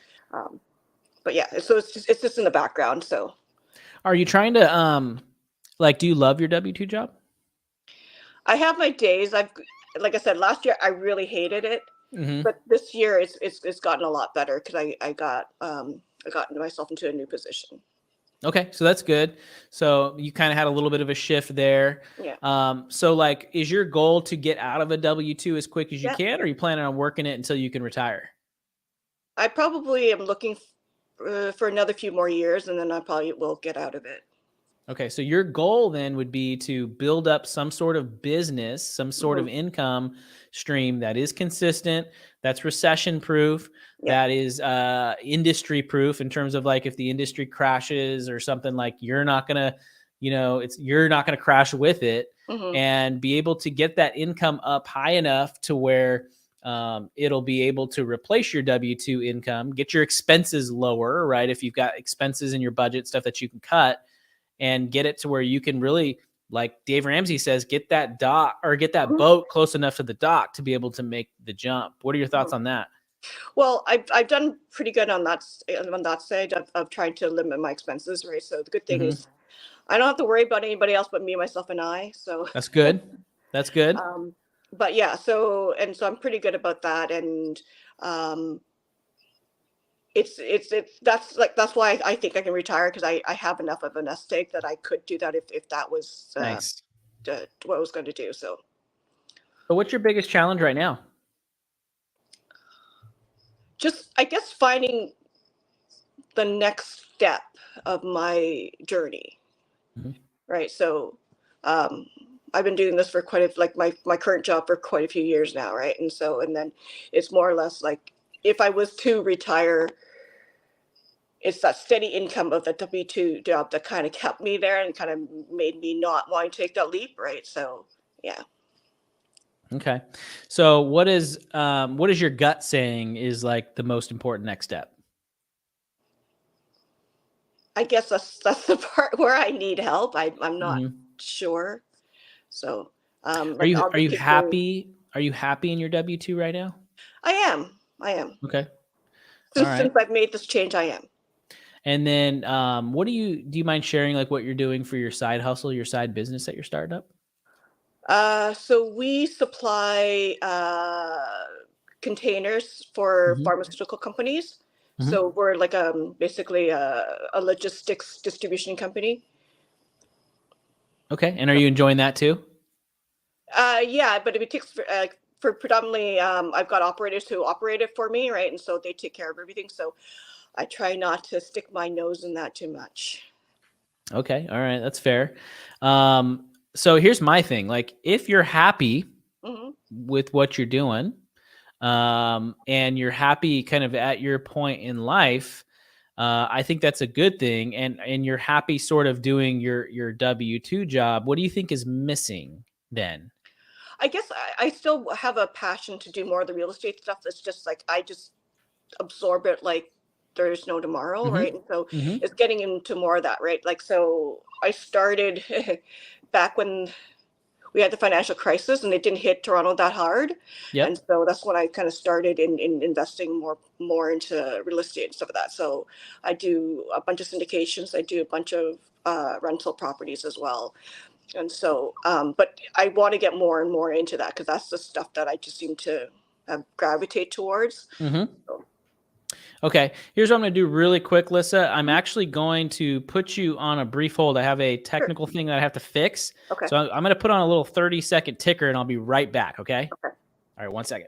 but yeah, so it's just in the background. So, Are you trying to like, do you love your W-2 job? I have my days. Like I said, last year I really hated it, but this year it's gotten a lot better because I got myself into a new position. Okay, so that's good. So you kind of had a little bit of a shift there. Yeah. So like, is your goal to get out of a W-2 as quick as you Yeah. can, or are you planning on working it until you can retire? I probably am looking for another few more years, and then I probably will get out of it. Okay, so your goal then would be to build up some sort of business, some sort of income stream that is consistent, that's recession proof, Yeah. that is industry proof in terms of like if the industry crashes or something, like you're not gonna, you're not gonna crash with it, and be able to get that income up high enough to where it'll be able to replace your W-2 income, get your expenses lower, right? If you've got expenses in your budget, stuff that you can cut, and get it to where you can really, like Dave Ramsey says, get that boat close enough to the dock to be able to make the jump. What are your thoughts on that? Well, I've done pretty good on that stage of trying to limit my expenses, right? So the good thing is I don't have to worry about anybody else but me, myself, and I. So That's good. That's good. but yeah, so I'm pretty good about that, and um, it's that's why I think I can retire because I have enough of a nest egg that I could do that if that was Nice. what I was going to do. So So what's your biggest challenge right now? just I guess finding the next step of my journey, right? So I've been doing this for like my current job for quite a few years now, right? And then it's more or less like if I was to retire, it's that steady income of the W-2 job that kind of kept me there and kind of made me not want to take that leap, right? So yeah. Okay. So what is your gut saying is like the most important next step? I guess that's the part where I need help. I'm not sure. So like I'll Are just you keep going. happy? Are you happy in your W-2 right now? I am. I am. Okay. All right. Since I've made this change, I am. And then what do you mind sharing like what you're doing for your side hustle, your side business that you're starting up? So we supply containers for pharmaceutical companies. So we're like basically a logistics distribution company. Okay. And are you enjoying that too? Yeah, but it takes for predominantly I've got operators who operate it for me, right? And so they take care of everything. So I try not to stick my nose in that too much. Okay. All right. That's fair. So here's my thing. Like if you're happy with what you're doing, and you're happy kind of at your point in life, I think that's a good thing. And you're happy sort of doing your W-2 job. What do you think is missing then? I guess I still have a passion to do more of the real estate stuff. That's just like I just absorb it like there's no tomorrow, right? And so Mm-hmm. it's getting into more of that, right? Like, so I started back when we had the financial crisis and it didn't hit Toronto that hard. Yep. And so that's when I kind of started in investing more into real estate and stuff like that. So I do a bunch of syndications. I do a bunch of rental properties as well. And so, but I want to get more and more into that because that's the stuff that I just seem to gravitate towards. Mm-hmm. So, Okay, here's what I'm going to do really quick, Lissa. I'm actually going to put you on a brief hold. I have a technical thing that I have to fix. okay. So I'm going to put on a little 30-second ticker and I'll be right back, okay? Okay. All right, 1 second.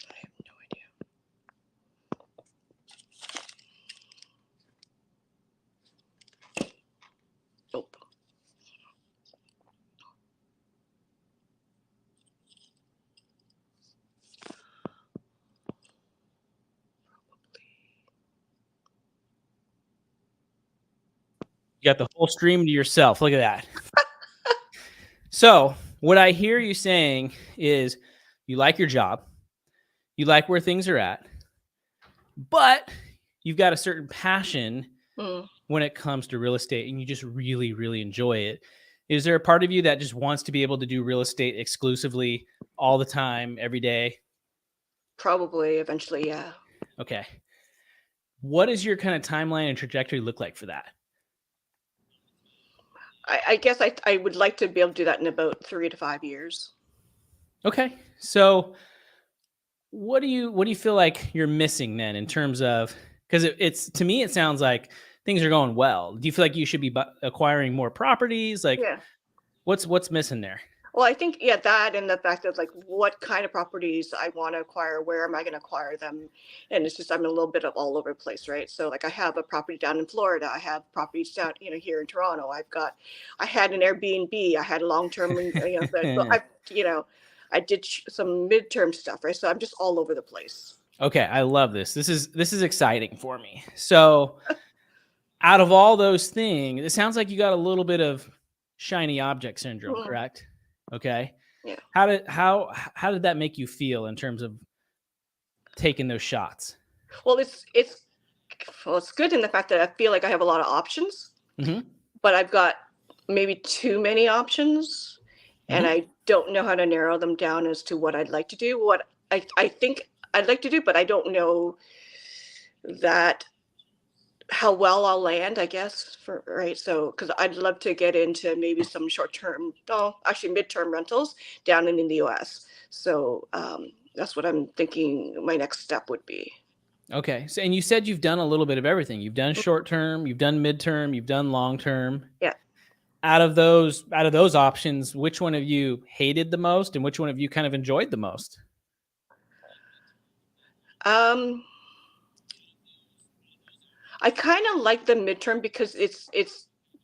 I have no idea. Nope. You got the whole stream to yourself. Look at that. So what I hear you saying is you like your job, you like where things are at, but you've got a certain passion when it comes to real estate and you just really, really enjoy it. Is there a part of you that just wants to be able to do real estate exclusively all the time, every day? Probably eventually, yeah. Okay. What does your kind of timeline and trajectory look like for that? I guess I would like to be able to do that in about 3 to 5 years. Okay. So what do you feel like you're missing then in terms of, because it's to me, it sounds like things are going well. Do you feel like you should be acquiring more properties? Like Yeah. what's missing there? Well, I think, yeah, that and the fact that like what kind of properties I want to acquire, where am I going to acquire them? And it's just, I'm a little bit of all over the place, right? So like I have a property down in Florida. I have properties down, here in Toronto. I had an Airbnb. I had a long-term, so I did some midterm stuff, right? So I'm just all over the place. Okay. I love this. This is exciting for me. So out of all those things, it sounds like you got a little bit of shiny object syndrome, correct? Okay. Yeah. How did that make you feel in terms of taking those shots? Well, it's good in the fact that I feel like I have a lot of options, but I've got maybe too many options, and I don't know how to narrow them down as to what I'd like to do. What I think I'd like to do, but I don't know that how well I'll land, I guess, right? So, because I'd love to get into maybe some midterm rentals down in the US. So that's what I'm thinking my next step would be. Okay. So, and you said you've done a little bit of everything. You've done short term, you've done midterm, you've done long term. Yeah. Out of those options, which one have you hated the most, and which one have you kind of enjoyed the most? I kind of like the midterm because it's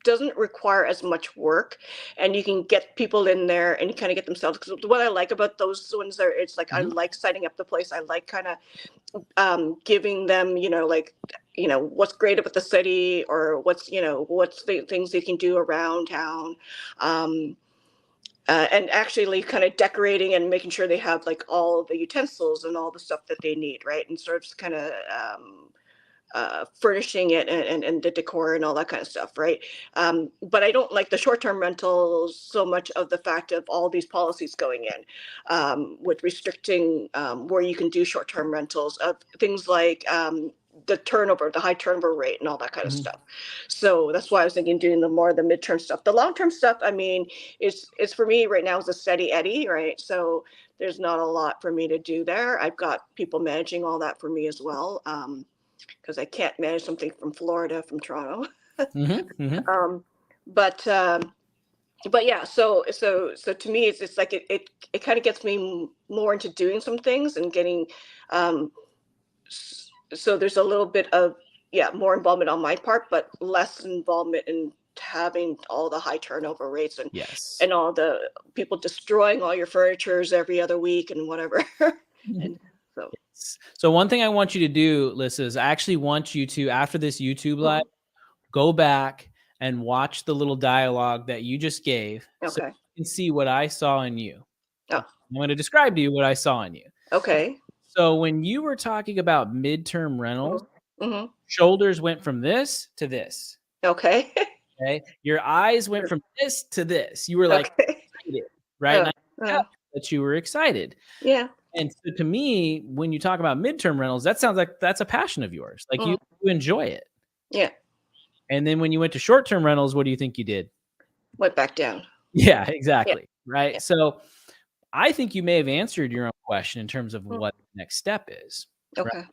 doesn't require as much work, and you can get people in there and kind of get themselves. Because what I like about those ones it's like I like setting up the place. I like kind of giving them, like what's great about the city, or what's the things they can do around town. um, and actually kind of decorating and making sure they have like all the utensils and all the stuff that they need, right? And sort of kind of furnishing it, and the decor and all that kind of stuff, right? But I don't like the short-term rentals so much, of the fact of all these policies going in, with restricting where you can do short-term rentals, of things like the high turnover rate and all that kind of stuff. So that's why I was thinking doing the midterm stuff. The long-term stuff, I mean, it's for me right now is a steady Eddie, right? So there's not a lot for me to do there. I've got people managing all that for me as well. Because I can't manage something from Florida, from Toronto. Um, but yeah, so to me, it's like it kind of gets me more into doing some things and getting. So there's a little bit of more involvement on my part, but less involvement in having all the high turnover rates and all the people destroying all your furnitures every other week and whatever. And so one thing I want you to do, Lissa, is I actually want you to, after this YouTube live, go back and watch the little dialogue that you just gave. Okay. So you can see what I saw in you. Oh. I'm going to describe to you what I saw in you. Okay. So when you were talking about midterm rentals, shoulders went from this to this. Okay. Okay. Your eyes went from this to this. You were like excited, right? And I kept that you were excited. Yeah. And so to me, when you talk about midterm rentals, that sounds like that's a passion of yours. Like you enjoy it. Yeah. And then when you went to short-term rentals, what do you think you did? Went back down. Yeah, exactly. Yeah. Right. Yeah. So I think you may have answered your own question in terms of what the next step is. Okay. Right?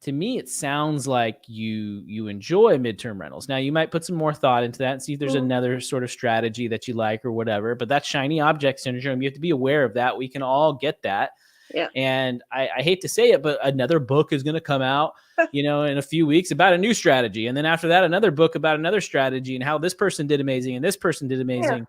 To me, it sounds like you enjoy midterm rentals. Now, you might put some more thought into that and see if there's another sort of strategy that you like or whatever. But that's shiny object syndrome. You have to be aware of that. We can all get that. Yeah. And I hate to say it, but another book is going to come out, in a few weeks about a new strategy. And then after that, another book about another strategy and how this person did amazing and this person did amazing. Yeah.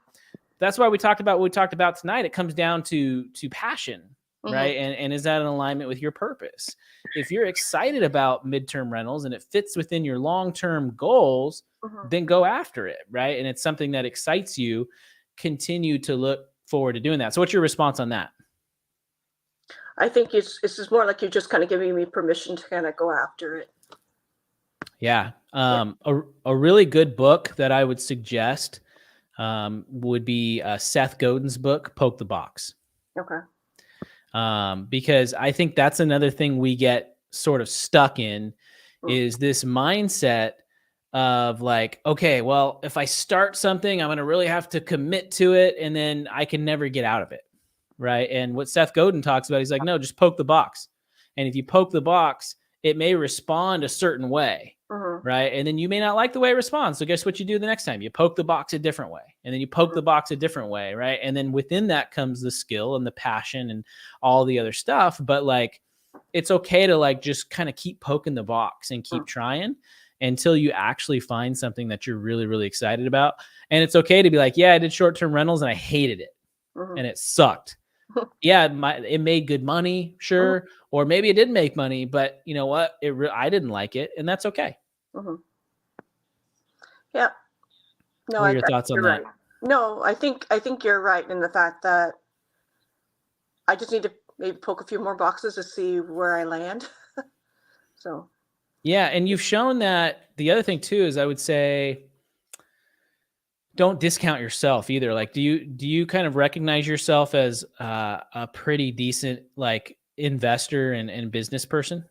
That's why we talked about what we talked about tonight. It comes down to passion, right? And is that in alignment with your purpose? If you're excited about midterm rentals and it fits within your long-term goals, then go after it, right? And it's something that excites you. Continue to look forward to doing that. So what's your response on that? I think it's just more like you're just kind of giving me permission to kind of go after it. Yeah. A really good book that I would suggest would be Seth Godin's book, Poke the Box. Okay. Because I think that's another thing we get sort of stuck in is this mindset of like, okay, well, if I start something, I'm going to really have to commit to it and then I can never get out of it. Right. And what Seth Godin talks about, he's like, no, just poke the box. And if you poke the box, it may respond a certain way. Right. And then you may not like the way it responds. So guess what you do the next time? You poke the box a different way. And then you poke the box a different way. Right. And then within that comes the skill and the passion and all the other stuff. But like, it's okay to like just kind of keep poking the box and keep trying until you actually find something that you're really, really excited about. And it's okay to be like, yeah, I did short-term rentals and I hated it and it sucked. Yeah, it made good money, sure. Or maybe it didn't make money, but you know what? I didn't like it, and that's okay. Yeah. No, what are your thoughts on that? Right. No, I think you're right in the fact that I just need to maybe poke a few more boxes to see where I land. So. Yeah, and you've shown that. The other thing too is I would say, don't discount yourself either. Like, do you kind of recognize yourself as a pretty decent like investor and business person?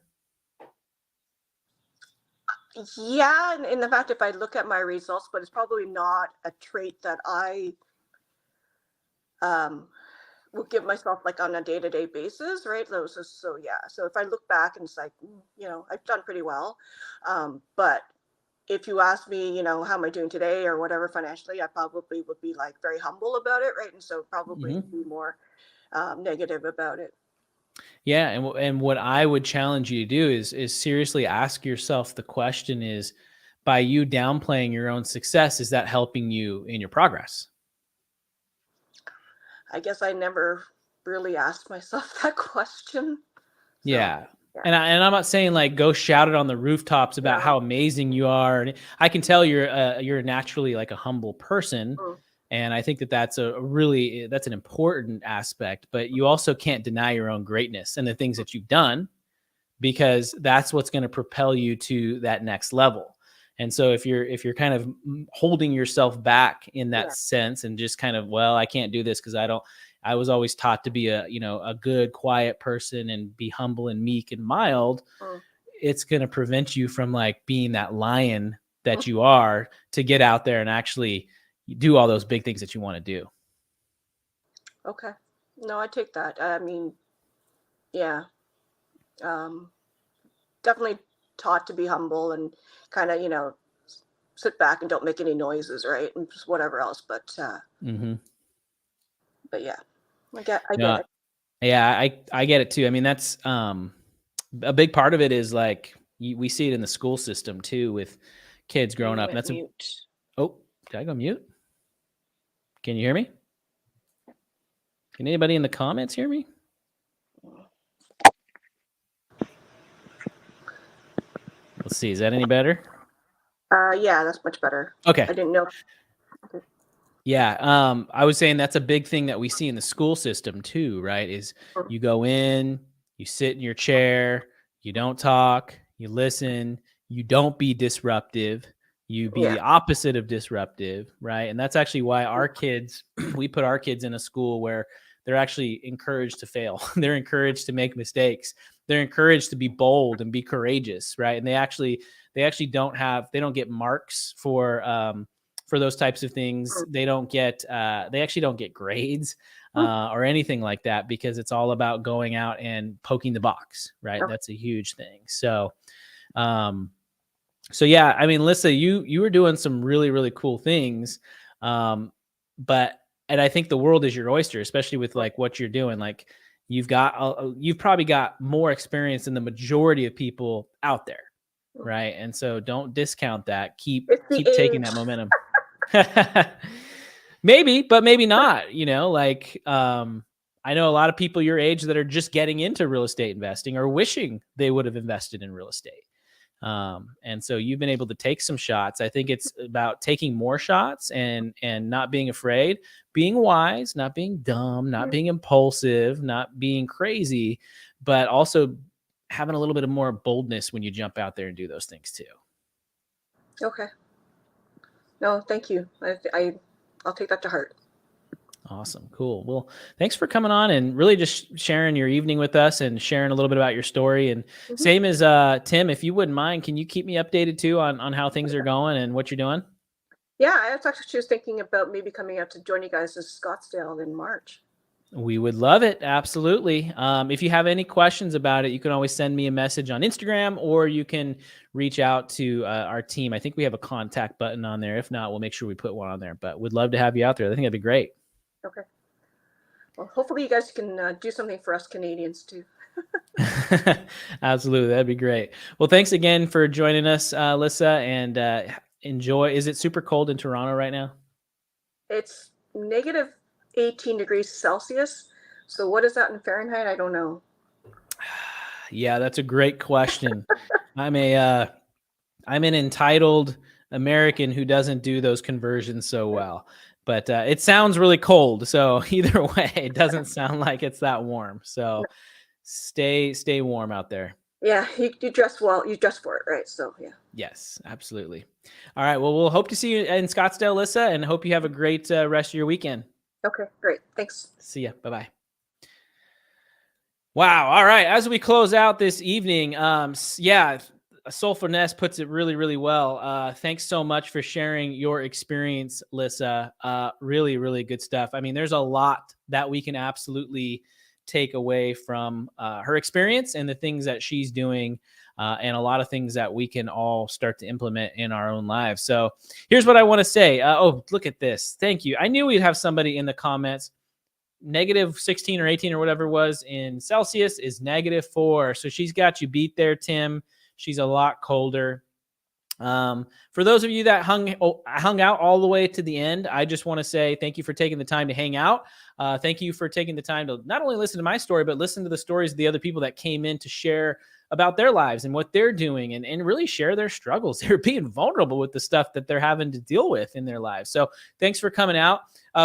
Yeah, in the fact, if I look at my results, but it's probably not a trait that I will give myself like on a day-to-day basis, right? So yeah. So if I look back and it's like, I've done pretty well, but if you ask me, how am I doing today or whatever financially, I probably would be like very humble about it, right? And so probably be more negative about it. Yeah, and what I would challenge you to do is seriously ask yourself the question is, by you downplaying your own success, is that helping you in your progress? I guess I never really asked myself that question. So. Yeah. And I'm not saying like go shout it on the rooftops about how amazing you are. And I can tell you're naturally like a humble person. And I think that that's that's an important aspect, but you also can't deny your own greatness and the things that you've done, because that's what's going to propel you to that next level. And so if you're kind of holding yourself back in that sense and just kind of, well, I can't do this because I was always taught to be a good, quiet person and be humble and meek and mild. It's going to prevent you from like being that lion that you are, to get out there and actually do all those big things that you want to do. Okay. No, I take that. I mean, yeah. Definitely taught to be humble and kind of, sit back and don't make any noises, right? And just whatever else. But but yeah, I get it. Yeah, I get it too. I mean, that's a big part of it is like we see it in the school system too, with kids growing up. And that's oh, did I go mute? Can you hear me? Can anybody in the comments hear me? Let's see. Is that any better? Yeah, that's much better. Okay. I didn't know. Okay. Yeah. I was saying that's a big thing that we see in the school system too, right? Is you go in, you sit in your chair, you don't talk, you listen, you don't be disruptive, you be the opposite of disruptive, right? And that's actually why our kids, we put our kids in a school where they're actually encouraged to fail. They're encouraged to make mistakes. They're encouraged to be bold and be courageous, right? And they actually don't get marks for those types of things. They actually don't get grades or anything like that, because it's all about going out and poking the box, right? That's a huge thing. So yeah, I mean, Lissa, you were doing some really, really cool things. And I think the world is your oyster, especially with like what you're doing. Like you've probably got more experience than the majority of people out there. Right. And so don't discount that. Keep taking that momentum. Maybe, but maybe not, like, I know a lot of people your age that are just getting into real estate investing or wishing they would have invested in real estate. And so you've been able to take some shots. I think it's about taking more shots and not being afraid, being wise, not being dumb, not being impulsive, not being crazy, but also having a little bit of more boldness when you jump out there and do those things too. Okay. No, thank you. I'll take that to heart. Awesome. Cool. Well, thanks for coming on and really just sharing your evening with us and sharing a little bit about your story. And same as Tim, if you wouldn't mind, can you keep me updated too on how things are going and what you're doing? Yeah, I was actually just thinking about maybe coming out to join you guys in Scottsdale in March. We would love it. Absolutely. If you have any questions about it, you can always send me a message on Instagram, or you can reach out to our team. I think we have a contact button on there. If not, we'll make sure we put one on there, but we'd love to have you out there. I think that'd be great. Okay. Well, hopefully you guys can do something for us Canadians too. Absolutely. That'd be great. Well, thanks again for joining us, Lissa, and enjoy. Is it super cold in Toronto right now? It's negative 18 degrees Celsius. So what is that in Fahrenheit? I don't know. Yeah, that's a great question. I'm an entitled American who doesn't do those conversions so well, but it sounds really cold. So either way, it doesn't sound like it's that warm. So stay warm out there. Yeah, you dress well. You dress for it, right? So yeah. Yes, absolutely. All right. Well, we'll hope to see you in Scottsdale, Lissa, and hope you have a great rest of your weekend. Okay, great. Thanks. See ya. Bye-bye. Wow. All right. As we close out this evening, Soulful Nest puts it really, really well. Thanks so much for sharing your experience, Lissa. Really, really good stuff. I mean, there's a lot that we can absolutely take away from her experience and the things that she's doing, and a lot of things that we can all start to implement in our own lives. So here's what I want to say. Oh, look at this. Thank you. I knew we'd have somebody in the comments. Negative 16 or 18 or whatever it was in Celsius is -4. So she's got you beat there, Tim. She's a lot colder. For those of you that hung out all the way to the end, I just want to say thank you for taking the time to hang out. Thank you for taking the time to not only listen to my story, but listen to the stories of the other people that came in to share about their lives and what they're doing, and really share their struggles. They're being vulnerable with the stuff that they're having to deal with in their lives. So thanks for coming out.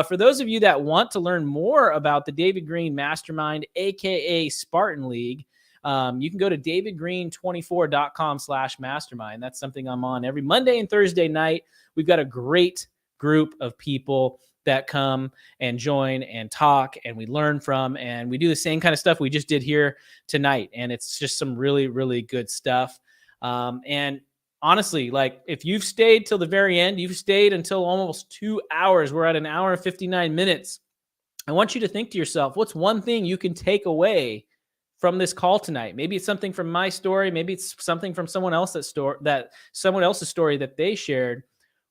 For those of you that want to learn more about the David Greene Mastermind, aka Spartan League, you can go to davidgreene24.com/mastermind. That's something I'm on every Monday and Thursday night. We've got a great group of people that come and join and talk, and we learn from, and we do the same kind of stuff we just did here tonight. And it's just some really, really good stuff. And honestly, like, if you've stayed till the very end, you've stayed until almost 2 hours. We're at an hour and 59 minutes. I want you to think to yourself, what's one thing you can take away from this call tonight? Maybe it's something from my story. Maybe it's something from someone else's story that they shared.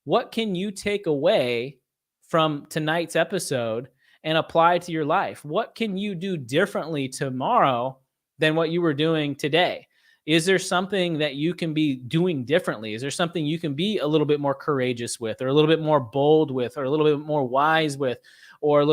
What can you take away from tonight's episode and apply to your life? What can you do differently tomorrow than what you were doing today? Is there something that you can be doing differently? Is there something you can be a little bit more courageous with, or a little bit more bold with, or a little bit more wise with, or have a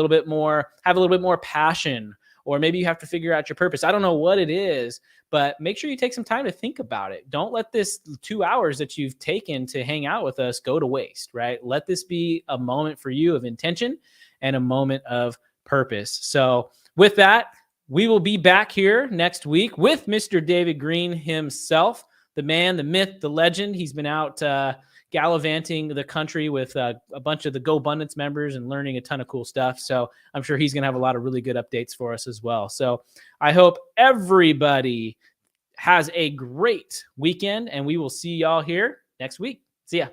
little bit more passion, or maybe you have to figure out your purpose? I don't know what it is, but make sure you take some time to think about it. Don't let this 2 hours that you've taken to hang out with us go to waste, right? Let this be a moment for you of intention and a moment of purpose. So with that, we will be back here next week with Mr. David Greene himself, the man, the myth, the legend. He's been out gallivanting the country with a bunch of the Go Abundance members and learning a ton of cool stuff. So I'm sure he's going to have a lot of really good updates for us as well. So I hope everybody has a great weekend, and we will see y'all here next week. See ya.